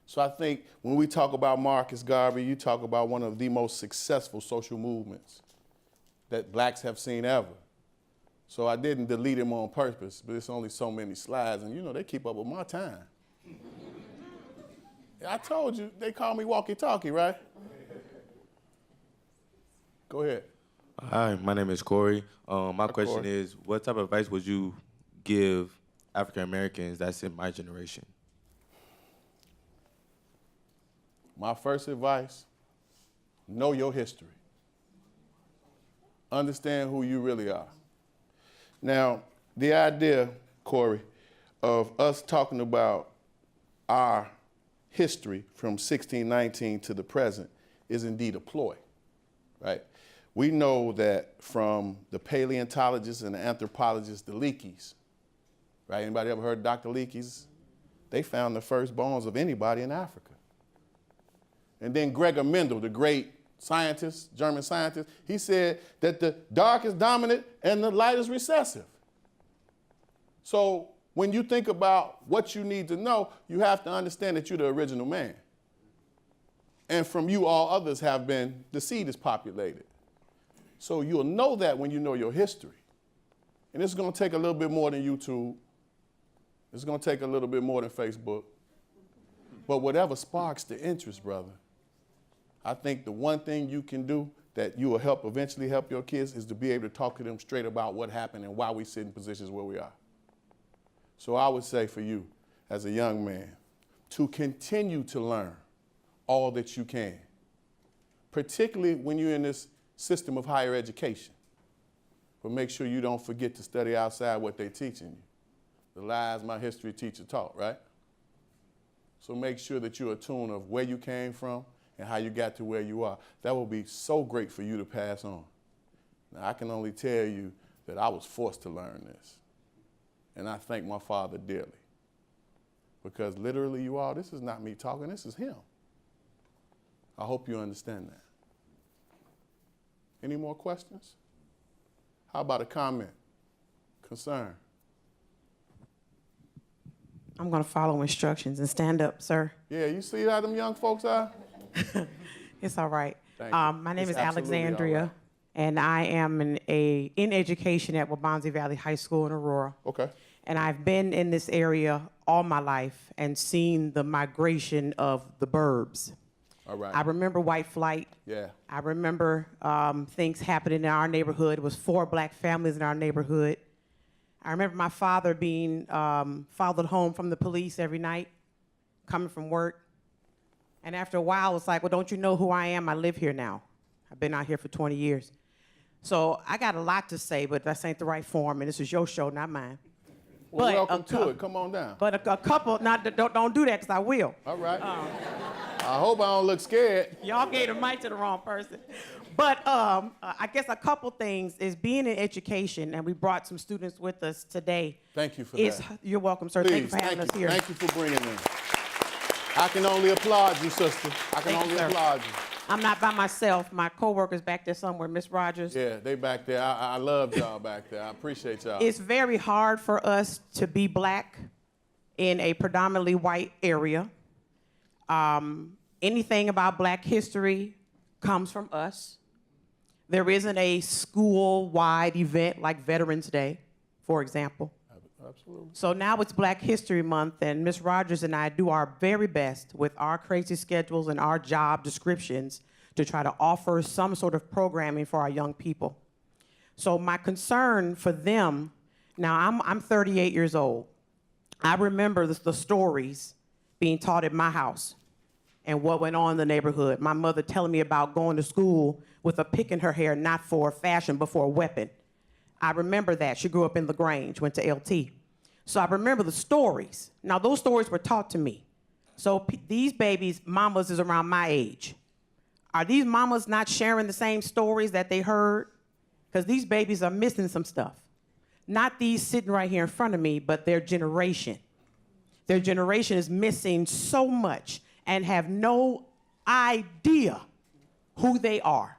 So I think when we talk about Marcus Garvey, you talk about one of the most successful social movements that blacks have seen ever. So I didn't delete him on purpose, but it's only so many slides, and you know, they keep up with my time. I told you, they call me walkie-talkie, right? Go ahead. Hi, my name is Corey. My question Corey. is, what type of advice would you give African Americans that's in my generation? My first advice, know your history. Understand who you really are. Now, the idea, Corey, of us talking about our history from 1619 to the present is indeed a ploy, right? We know that from the paleontologists and the anthropologists, the Leakeys, right? Anybody ever heard of Dr. Leakeys? They found the first bones of anybody in Africa. And then Gregor Mendel, the great scientist, German scientist, he said that the dark is dominant and the light is recessive. So when you think about what you need to know, you have to understand that you're the original man. And from you, all others have been, the seed is populated. So you'll know that when you know your history. And it's going to take a little bit more than YouTube. It's going to take a little bit more than Facebook. But whatever sparks the interest, brother, I think the one thing you can do that you will eventually help your kids is to be able to talk to them straight about what happened and why we sit in positions where we are. So I would say for you, as a young man, to continue to learn all that you can, particularly when you're in this system of higher education. But make sure you don't forget to study outside what they're teaching you. The lies my history teacher taught, right? So make sure that you're attuned of where you came from and how you got to where you are. That will be so great for you to pass on. Now, I can only tell you that I was forced to learn this. And I thank my father dearly. Because literally, you all, this is not me talking, this is him. I hope you understand that. Any more questions? How about a comment, concern? I'm going to follow instructions and stand up, sir. Yeah, you see how them young folks are? It's all right. Thank you. My name It's is absolutely Alexandria, all right. and I am in education at Wabanzi Valley High School in Aurora. Okay. And I've been in this area all my life and seen the migration of the burbs. All right. I remember white flight. Yeah. I remember things happening in our neighborhood. It was 4 black families in our neighborhood. I remember my father being followed home from the police every night, coming from work. And after a while, it's like, well, don't you know who I am? I live here now. I've been out here for 20 years. So I got a lot to say, but this ain't the right forum, and this is your show, not mine. Well, But welcome to it. Come on down. But a couple, don't do that, because I will. All right. I hope I don't look scared. Y'all gave the mic to the wrong person. But I guess a couple things is being in education, and we brought some students with us today. Thank you for that. You're welcome, sir. Please, thank you for having us here. Thank you for bringing them. I can only applaud you, sister. I can Thank you, only sir. applaud you. I'm not by myself. My coworker's back there somewhere, Miss Rogers. Yeah, they back there. I love y'all back there. I appreciate y'all. It's very hard for us to be black in a predominantly white area. Anything about black history comes from us. There isn't a school-wide event like Veterans Day, for example. Absolutely. So now it's Black History Month, and Ms. Rogers and I do our very best with our crazy schedules and our job descriptions to try to offer some sort of programming for our young people. So my concern for them, now I'm 38 years old. I remember the stories being taught at my house. and what went on in the neighborhood. My mother telling me about going to school with a pick in her hair, not for fashion, but for a weapon. I remember that. She grew up in LaGrange, went to LT. So I remember the stories. Now, those stories were taught to me. So these babies, mamas is around my age. Are these mamas not sharing the same stories that they heard? Because these babies are missing some stuff. Not these sitting right here in front of me, but their generation. Their generation is missing so much and have no idea who they are.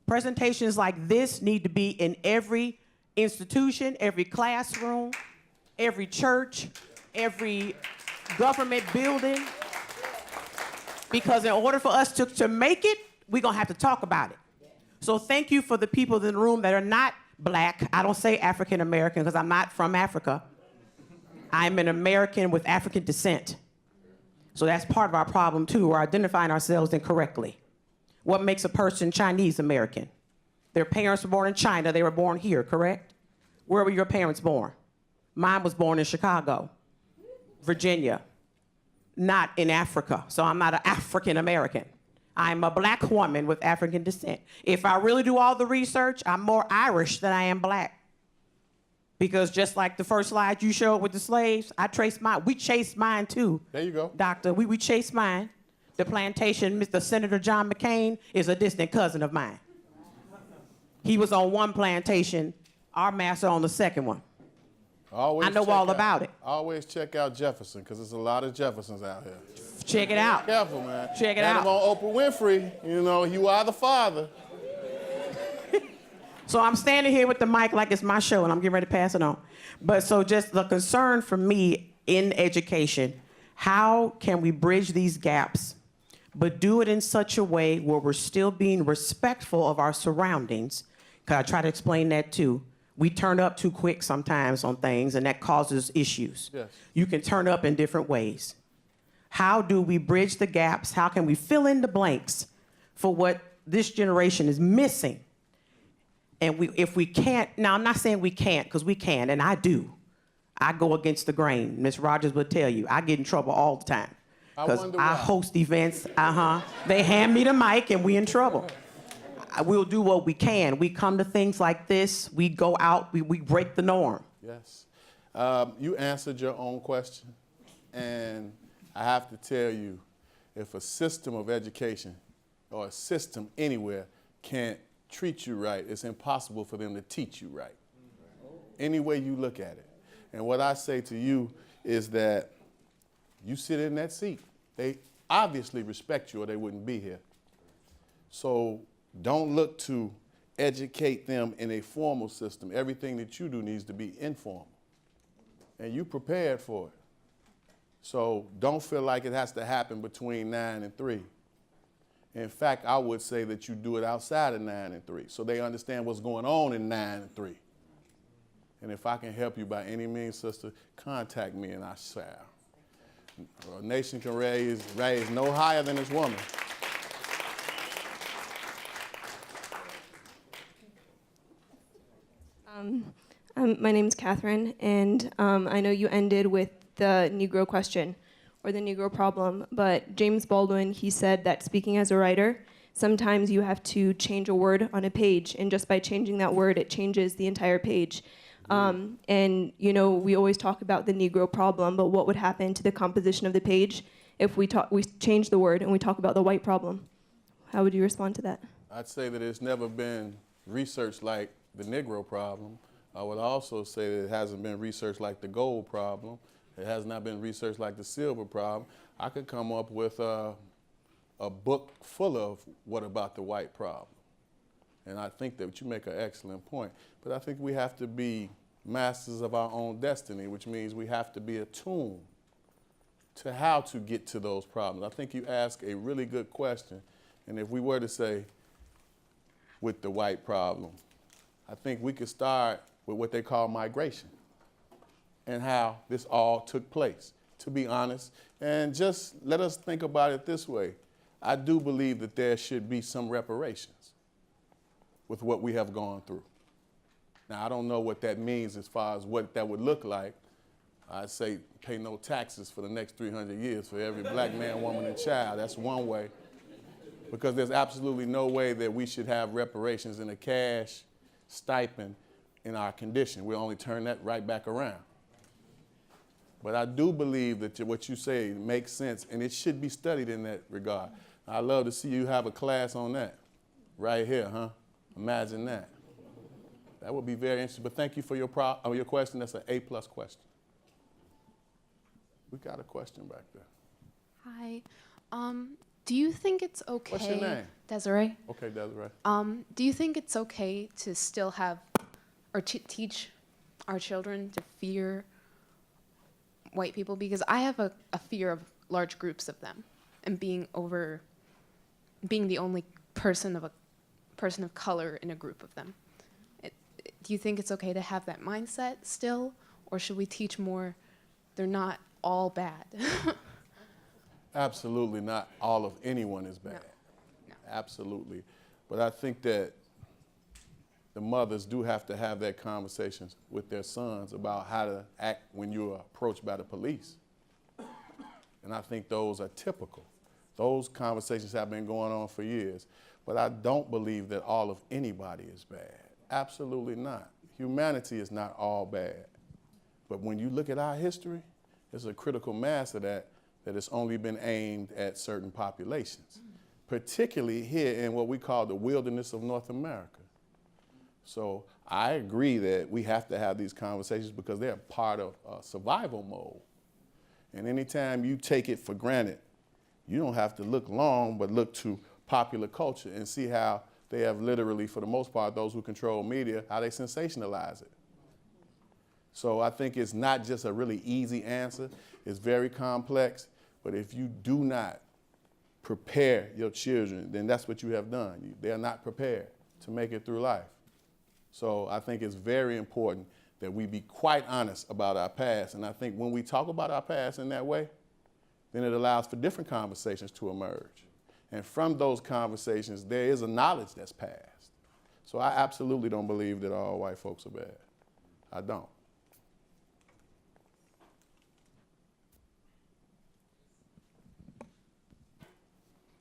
Presentations like this need to be in every institution, every classroom, every church, every government building. Because in order for us to make it, we're gonna have to talk about it. So thank you for the people in the room that are not Black. I don't say African American because I'm not from Africa. I'm an American with African descent. So that's part of our problem too. We're identifying ourselves incorrectly. What makes a person Chinese American? Their parents were born in China, they were born here, correct? Where were your parents born? Mine was born in Chicago, Virginia, not in Africa. So I'm not an African American. I'm a Black woman with African descent. If I really do all the research, I'm more Irish than I am Black. Because just like the first slide you showed with the slaves, we chased mine too. There you go. Doctor, we chased mine. The plantation, Mr. Senator John McCain, is a distant cousin of mine. He was on one plantation, our master on the second one. I know all about it. Always check out Jefferson, because there's a lot of Jeffersons out here. Check it out. Careful, man. Check it Had out. him on Oprah Winfrey, you know, you are the father. So I'm standing here with the mic like it's my show, and I'm getting ready to pass it on. But so just the concern for me in education, how can we bridge these gaps, but do it in such a way where we're still being respectful of our surroundings? Because I try to explain that too. We turn up too quick sometimes on things, and that causes issues. Yes. You can turn up in different ways. How do we bridge the gaps? How can we fill in the blanks for what this generation is missing? And if we can't, now I'm not saying we can't, because we can, and I do. I go against the grain. Ms. Rogers will tell you, I get in trouble all the time. Because I host events, They hand me the mic and we in trouble. We'll do what we can. We come to things like this, we go out, we break the norm. Yes. You answered your own question, and I have to tell you, if a system of education or a system anywhere can't treat you right, it's impossible for them to teach you right. Any way you look at it. And what I say to you is that you sit in that seat. They obviously respect you or they wouldn't be here. So don't look to educate them in a formal system. Everything that you do needs to be informal. And you prepared for it. So don't feel like it has to happen between 9 and 3. In fact, I would say that you do it outside of 9 and 3, so they understand what's going on in 9 and 3. And if I can help you by any means, sister, contact me and I shall. A nation can raise no higher than its woman. My name's Catherine, and I know you ended with the Negro question or the Negro problem, but James Baldwin, he said that speaking as a writer, sometimes you have to change a word on a page, and just by changing that word, it changes the entire page. And you know, we always talk about the Negro problem, but what would happen to the composition of the page if we change the word and we talk about the white problem? How would you respond to that? I'd say that it's never been researched like the Negro problem. I would also say that it hasn't been researched like the gold problem. It has not been researched like the silver problem. I could come up with a book full of what about the white problem. And I think that you make an excellent point. But I think we have to be masters of our own destiny, which means we have to be attuned to how to get to those problems. I think you ask a really good question. And if we were to say, with the white problem, I think we could start with what they call migration and how this all took place, to be honest. And just let us think about it this way. I do believe that there should be some reparations with what we have gone through. Now, I don't know what that means as far as what that would look like. I'd say pay no taxes for the next 300 years for every black man, woman, and child. That's one way. Because there's absolutely no way that we should have reparations in a cash stipend in our condition. We'll only turn that right back around. But I do believe that what you say makes sense, and it should be studied in that regard. I'd love to see you have a class on that right here, huh? Imagine that. That would be very interesting. But thank you for your question. That's an A+ question. We got a question back there. Hi. Do you think it's okay? What's your name? Desiree. Okay, Desiree. Do you think it's okay to still have, or to teach our children to fear white people? Because I have a fear of large groups of them, and being the only person of color in a group of them. Do you think it's okay to have that mindset still, or should we teach more? They're not all bad. Absolutely not all of anyone is bad. No. Absolutely. But I think that the mothers do have to have that conversation with their sons about how to act when you're approached by the police. And I think those are typical. Those conversations have been going on for years. But I don't believe that all of anybody is bad. Absolutely not. Humanity is not all bad. But when you look at our history, there's a critical mass of that has only been aimed at certain populations, particularly here in what we call the wilderness of North America. So I agree that we have to have these conversations because they're part of survival mode. And anytime you take it for granted, you don't have to look long, but look to popular culture and see how they have literally, for the most part, those who control media, how they sensationalize it. So I think it's not just a really easy answer. It's very complex. But if you do not prepare your children, then that's what you have done. They are not prepared to make it through life. So I think it's very important that we be quite honest about our past. And I think when we talk about our past in that way, then it allows for different conversations to emerge. And from those conversations, there is a knowledge that's passed. So I absolutely don't believe that all white folks are bad. I don't.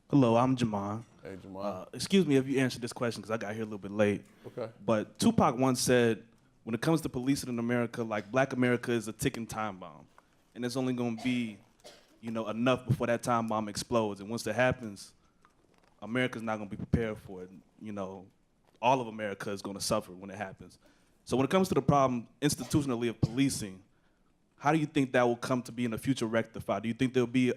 Hello, I'm Jamon. Hey, Jamon. Excuse me if you answered this question because I got here a little bit late. Okay. But Tupac once said, when it comes to policing in America, like Black America is a ticking time bomb. And there's only going to be, enough before that time bomb explodes. And once that happens, America's not going to be prepared for it. All of America is going to suffer when it happens. So when it comes to the problem institutionally of policing, how do you think that will come to be in the future rectified? Do you think there'll be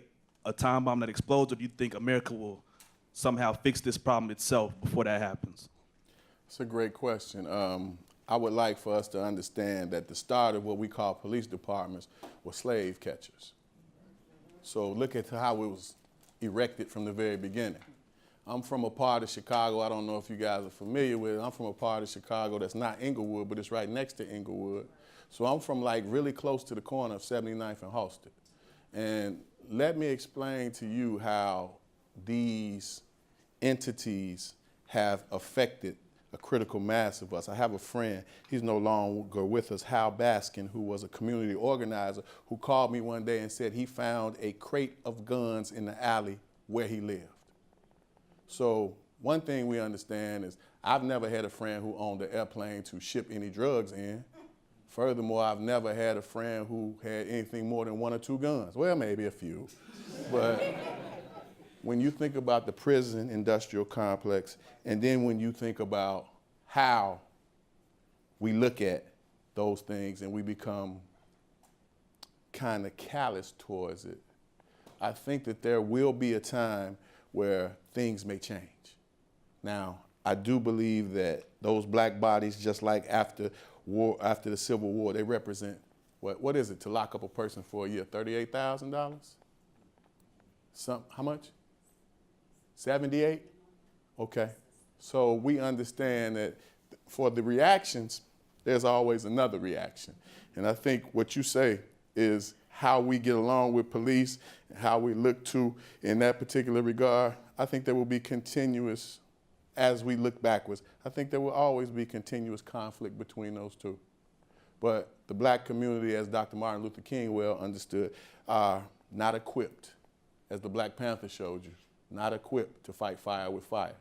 a time bomb that explodes, or do you think America will somehow fix this problem itself before that happens? It's a great question. I would like for us to understand that the start of what we call police departments were slave catchers. So look at how it was erected from the very beginning. I'm from a part of Chicago, I don't know if you guys are familiar with it, I'm from a part of Chicago that's not Inglewood, but it's right next to Inglewood. So I'm from like really close to the corner of 79th and Halsted. And let me explain to you how these entities have affected a critical mass of us. I have a friend, he's no longer with us, Hal Baskin, who was a community organizer, who called me one day and said he found a crate of guns in the alley where he lived. So one thing we understand is I've never had a friend who owned an airplane to ship any drugs in. Furthermore, I've never had a friend who had anything more than 1 or 2 guns. Well, maybe a few. But when you think about the prison industrial complex, and then when you think about how we look at those things and we become kind of callous towards it, I think that there will be a time where things may change. Now, I do believe that those black bodies, just like after the Civil War, they represent, what is it to lock up a person for a year? $38,000? How much? 78? Okay. So we understand that for the reactions, there's always another reaction. And I think what you say is how we get along with police, and how we look to in that particular regard. I think there will be continuous, as we look backwards, I think there will always be continuous conflict between those two. But the black community, as Dr. Martin Luther King well understood, are not equipped, as the Black Panther showed you, not equipped to fight fire with fire.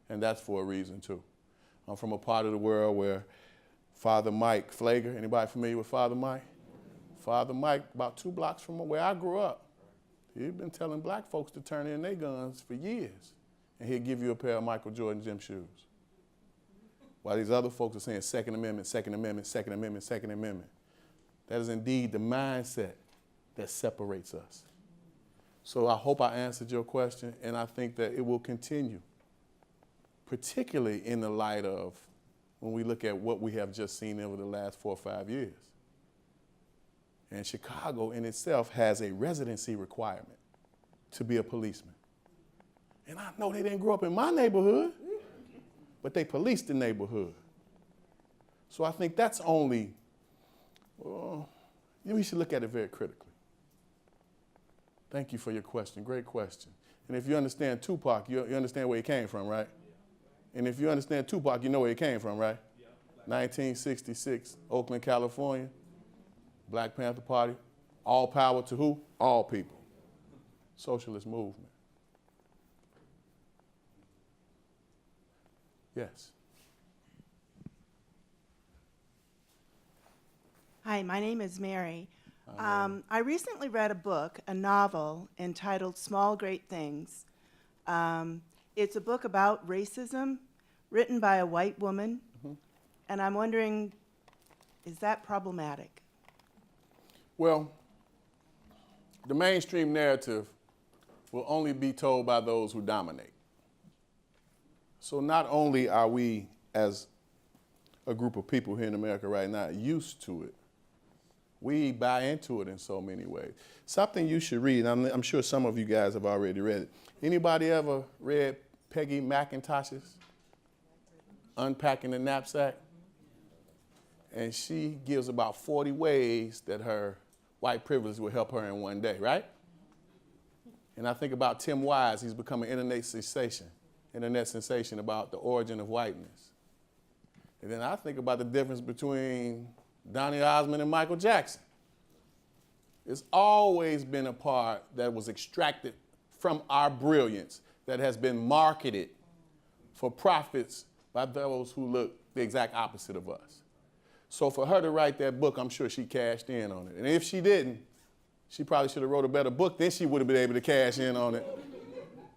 And that's for a reason too. I'm from a part of the world where Father Mike Flager, anybody familiar with Father Mike? Father Mike, about 2 blocks from where I grew up, he'd been telling black folks to turn in their guns for years. And he'd give you a pair of Michael Jordan gym shoes. While these other folks are saying Second Amendment, Second Amendment, Second Amendment, Second Amendment. That is indeed the mindset that separates us. So I hope I answered your question, and I think that it will continue, particularly in the light of when we look at what we have just seen over the last 4 or 5 years. And Chicago in itself has a residency requirement to be a policeman. And I know they didn't grow up in my neighborhood, but they policed the neighborhood. So I think that's only, we should look at it very critically. Thank you for your question, great question. And if you understand Tupac, you understand where he came from, right? And if you understand Tupac, you know where he came from, right? 1966, Oakland, California, Black Panther Party, all power to who? All people. Socialist movement. Yes. Hi, my name is Mary. I recently read a book, a novel, entitled Small Great Things. It's a book about racism, written by a white woman, and I'm wondering, is that problematic? Well, the mainstream narrative will only be told by those who dominate. So not only are we, as a group of people here in America right now, used to it, we buy into it in so many ways. Something you should read, I'm sure some of you guys have already read it. Anybody ever read Peggy McIntosh's Unpacking the Knapsack? And she gives about 40 ways that her white privilege will help her in one day, right? And I think about Tim Wise, he's become an internet sensation about the origin of whiteness. And then I think about the difference between Donny Osmond and Michael Jackson. It's always been a part that was extracted from our brilliance that has been marketed for profits by those who look the exact opposite of us. So for her to write that book, I'm sure she cashed in on it. And if she didn't, she probably should have wrote a better book, then she would have been able to cash in on it.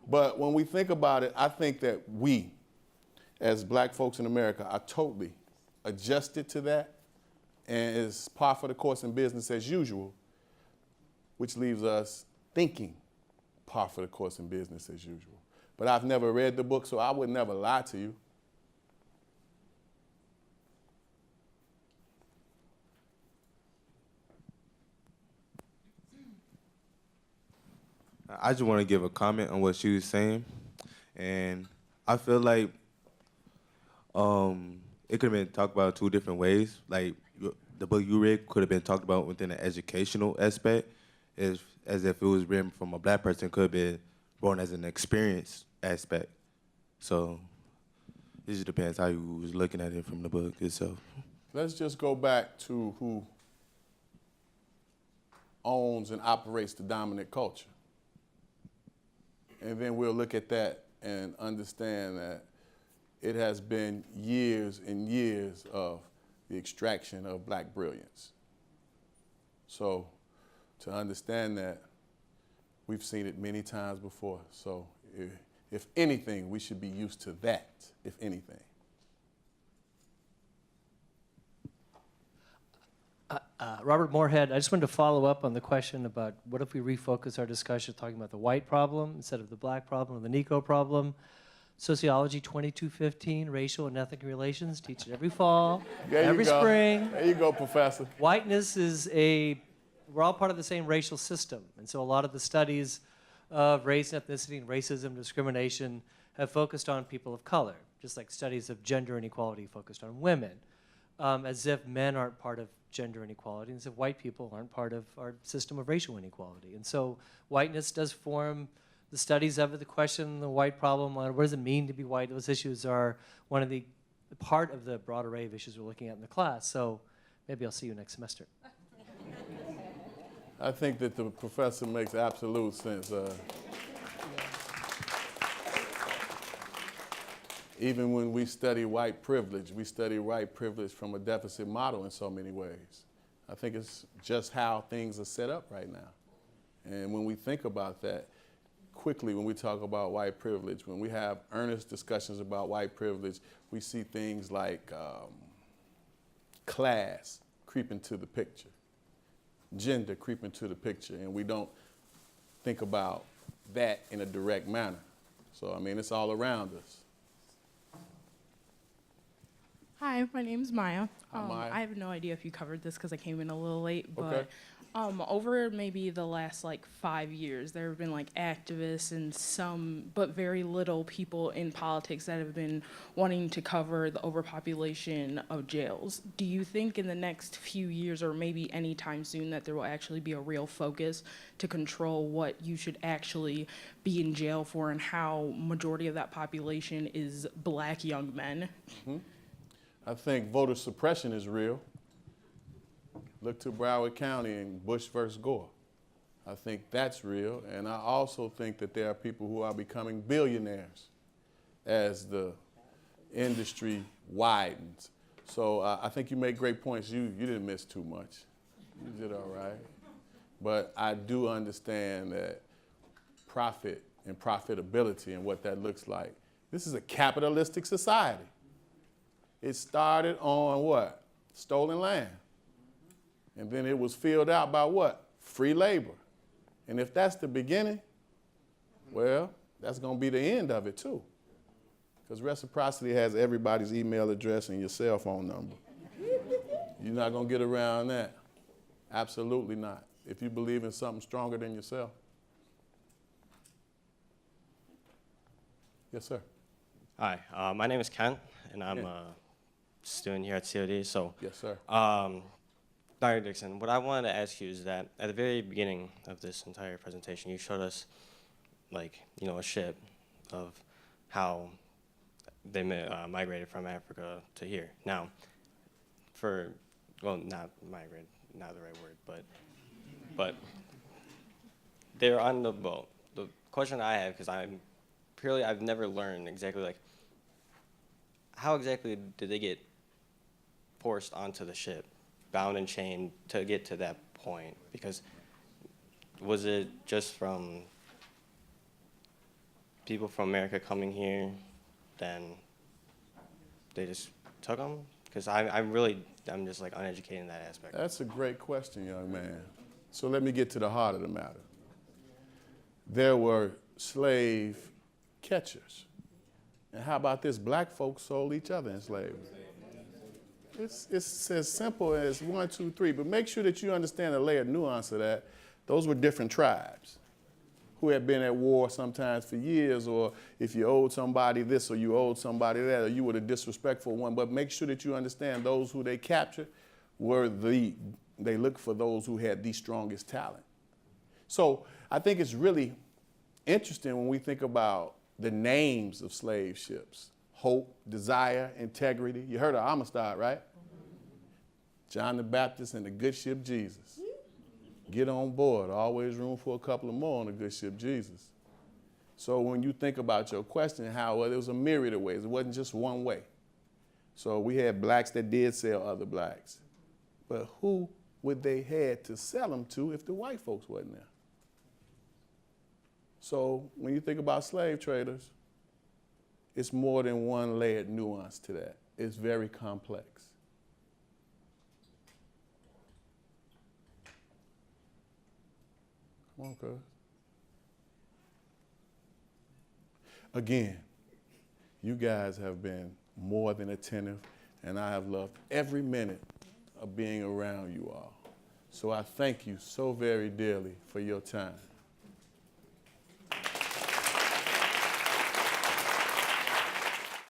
But when we think about it, I think that we, as black folks in America, are totally adjusted to that, and is par for the course in business as usual, which leaves us thinking par for the course in business as usual. But I've never read the book, so I would never lie to you. I just want to give a comment on what she was saying, and I feel like it could have been talked about 2 different ways. Like the book you read could have been talked about within an educational aspect, as if it was written from a black person, could have been born as an experience aspect. So it just depends how you was looking at it from the book itself. Let's just go back to who owns and operates the dominant culture. And then we'll look at that and understand that it has been years and years of the extraction of black brilliance. So to understand that, we've seen it many times before. So if anything, we should be used to that, if anything. Robert Moorhead, I just wanted to follow up on the question about what if we refocus our discussion talking about the white problem instead of the black problem or the Negro problem. Sociology 2215, racial and ethnic relations, teach it every fall, every spring. There you go, Professor. Whiteness is we're all part of the same racial system. And so a lot of the studies of race, ethnicity, and racism, discrimination have focused on people of color, just like studies of gender inequality focused on women, as if men aren't part of gender inequality, and as if white people aren't part of our system of racial inequality. And so whiteness does form the studies of it, the question, the white problem, what does it mean to be white? Those issues are one of the part of the broad array of issues we're looking at in the class. So Maybe I'll see you next semester. I think that the professor makes absolute sense. Even when we study white privilege, we study white privilege from a deficit model in so many ways. I think it's just how things are set up right now. And when we think about that, quickly when we talk about white privilege, when we have earnest discussions about white privilege, we see things like class creep into the picture, gender creep into the picture, and we don't think about that in a direct manner. So, I mean, it's all around us. Hi, my name's Maya. Hi, Maya. I have no idea if you covered this because I came in a little late, but Okay. Over maybe the last 5 years, there have been activists and some, but very little people in politics that have been wanting to cover the overpopulation of jails. Do you think in the next few years or maybe anytime soon that there will actually be a real focus to control what you should actually be in jail for and how majority of that population is black young men? Mm-hmm. I think voter suppression is real. Look to Broward County and Bush versus Gore. I think that's real. And I also think that there are people who are becoming billionaires as the industry widens. So I think you make great points. You didn't miss too much. You did all right. But I do understand that profit and profitability and what that looks like. This is a capitalistic society. It started on what? Stolen land. And then it was filled out by what? Free labor. And if that's the beginning, well, that's going to be the end of it too. Because reciprocity has everybody's email address and your cell phone number. You're not going to get around that. Absolutely not. If you believe in something stronger than yourself. Yes, sir. Hi, my name is Ken, and I'm a student here at COD. So, yes, sir. Dr. Dixon, what I wanted to ask you is that at the very beginning of this entire presentation, you showed us, a ship of how they migrated from Africa to here. Now, not migrate, not the right word, but they're on the boat. The question I have, because I've never learned exactly, how exactly did they get forced onto the ship, bound and chained to get to that point? Because was it just from people from America coming here, then they just took them? Because I'm just uneducated in that aspect. That's a great question, young man. So let me get to the heart of the matter. There were slave catchers. And how about this? Black folks sold each other in slavery. It's as simple as 1, 2, 3, but make sure that you understand the layered nuance of that. Those were different tribes who had been at war sometimes for years, or if you owed somebody this or you owed somebody that, or you were the disrespectful one. But make sure that you understand those who they captured they looked for those who had the strongest talent. So I think it's really interesting when we think about the names of slave ships: Hope, Desire, Integrity. You heard of Amistad, right? John the Baptist and the good ship Jesus. Get on board. Always room for a couple of more on the good ship Jesus. So when you think about your question, there was a myriad of ways. It wasn't just one way. So we had blacks that did sell other blacks. But who would they had to sell them to if the white folks wasn't there? So when you think about slave traders, it's more than one layered nuance to that. It's very complex. Come on, cuz. Again, you guys have been more than attentive, and I have loved every minute of being around you all. So I thank you so very dearly for your time.